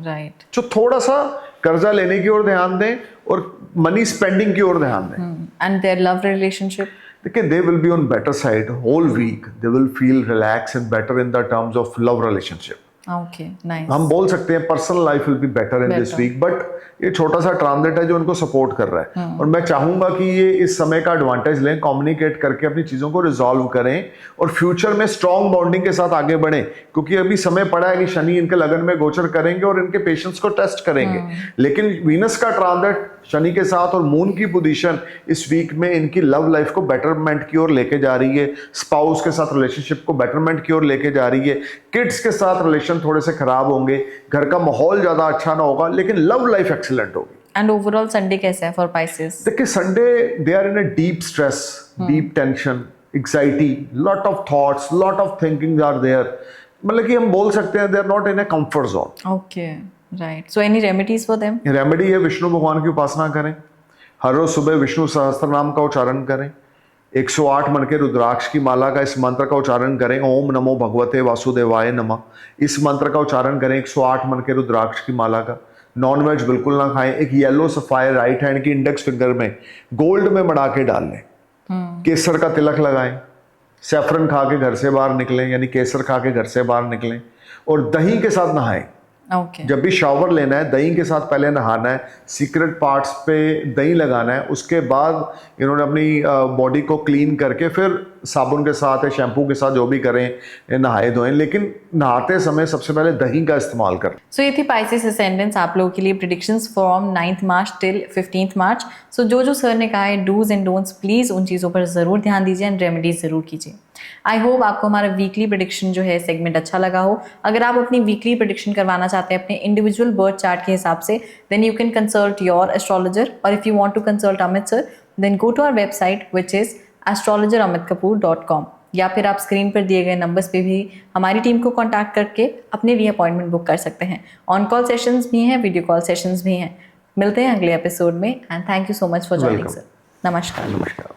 right. जो थोड़ा सा कर्जा लेने की ओर ध्यान दें और मनी स्पेंडिंग की ओर ध्यान दें. एंड देयर लव रिलेशनशिप, देखिए they will be on better side whole week. They will feel relax and better in the terms of love relationship. Okay, nice. हम बोल सकते हैं personal life will be better in this week, but ये छोटा सा transit है जो उनको सपोर्ट कर रहा है. और मैं चाहूंगा कि ये इस समय का एडवांटेज लें, कम्युनिकेट करके अपनी चीजों को रिजॉल्व करें और फ्यूचर में स्ट्रॉन्ग बॉन्डिंग के साथ आगे बढ़ें. क्योंकि अभी समय पड़ा है कि शनि इनके लगन में गोचर करेंगे और इनके पेशेंस को टेस्ट करेंगे. लेकिन वीनस का ट्रांजिट शनि के साथ और मून की पोजीशन इस वीक में इनकी लव लाइफ को बेटरमेंट की ओर लेके जा रही है, स्पाउस के साथ रिलेशनशिप को बेटरमेंट की ओर लेके जा रही है. किड्स के साथ रिलेशन थोड़े से खराब होंगे, घर का माहौल ज्यादा अच्छा ना होगा, लेकिन लव लाइफ एक्सीलेंट होगी. एंड ओवरऑल संडे कैसा है फॉर पाइसेस? देखिए Sunday they are in a deep stress, deep tension, anxiety, lot of thoughts, lot of thinking are there. मतलब कि हम बोल सकते हैं they are not in a comfort zone. Okay, right. So any remedies for them? Remedy है विष्णु भगवान की उपासना करें, हर रोज सुबह विष्णु सहस्त्र नाम का उच्चारण करें, 108 मन के रुद्राक्ष की माला का इस मंत्र का उच्चारण करें, ओम नमो भगवते वासुदेवाय नमः. इस मंत्र का उच्चारण करें 108 मन के रुद्राक्ष की माला का. नॉन वेज बिल्कुल ना खाएं. एक येलो सफायर राइट हैंड की इंडेक्स फिंगर में गोल्ड में मड़ा के डाल लें. केसर का तिलक लगाएं, सैफरन खा के घर से बाहर निकलें, यानी केसर खा के घर से बाहर निकलें, और दही के साथ नहाएं. Okay. जब भी शावर लेना है दही के साथ पहले नहाना है, सीक्रेट पार्ट्स पे दही लगाना है. उसके बाद इन्होंने अपनी बॉडी को क्लीन करके फिर साबुन के साथ या शैम्पू के साथ जो भी करें नहाए धोएं, लेकिन नहाते समय सबसे पहले दही का इस्तेमाल करें. सो ये थी पाइसेस असेंडेंट्स आप लोगों के लिए predictions from 9th March till 15th मार्च. सो जो सर ने कहा है डूज एंड डोंट्स, प्लीज़ उन चीज़ों पर ज़रूर ध्यान दीजिए एंड रेमेडीज ज़रूर कीजिए. आई होप आपको हमारा वीकली प्रेडिक्शन जो है सेगमेंट अच्छा लगा हो. अगर आप अपनी वीकली प्रेडिक्शन करवाना चाहते हैं अपने इंडिविजुअल बर्थ चार्ट के हिसाब से, then you can consult your astrologer. और if you want to consult Amit sir, then go to our website which is astrologeramitkapoor.com, या फिर आप स्क्रीन पर दिए गए नंबर्स पे भी हमारी टीम को कांटेक्ट करके अपने लिए अपॉइंटमेंट बुक कर सकते हैं. ऑन कॉल सेशंस भी हैं, वीडियो कॉल सेशंस भी हैं. मिलते हैं अगले एपिसोड में and thank you so much for joining sir. नमस्कार.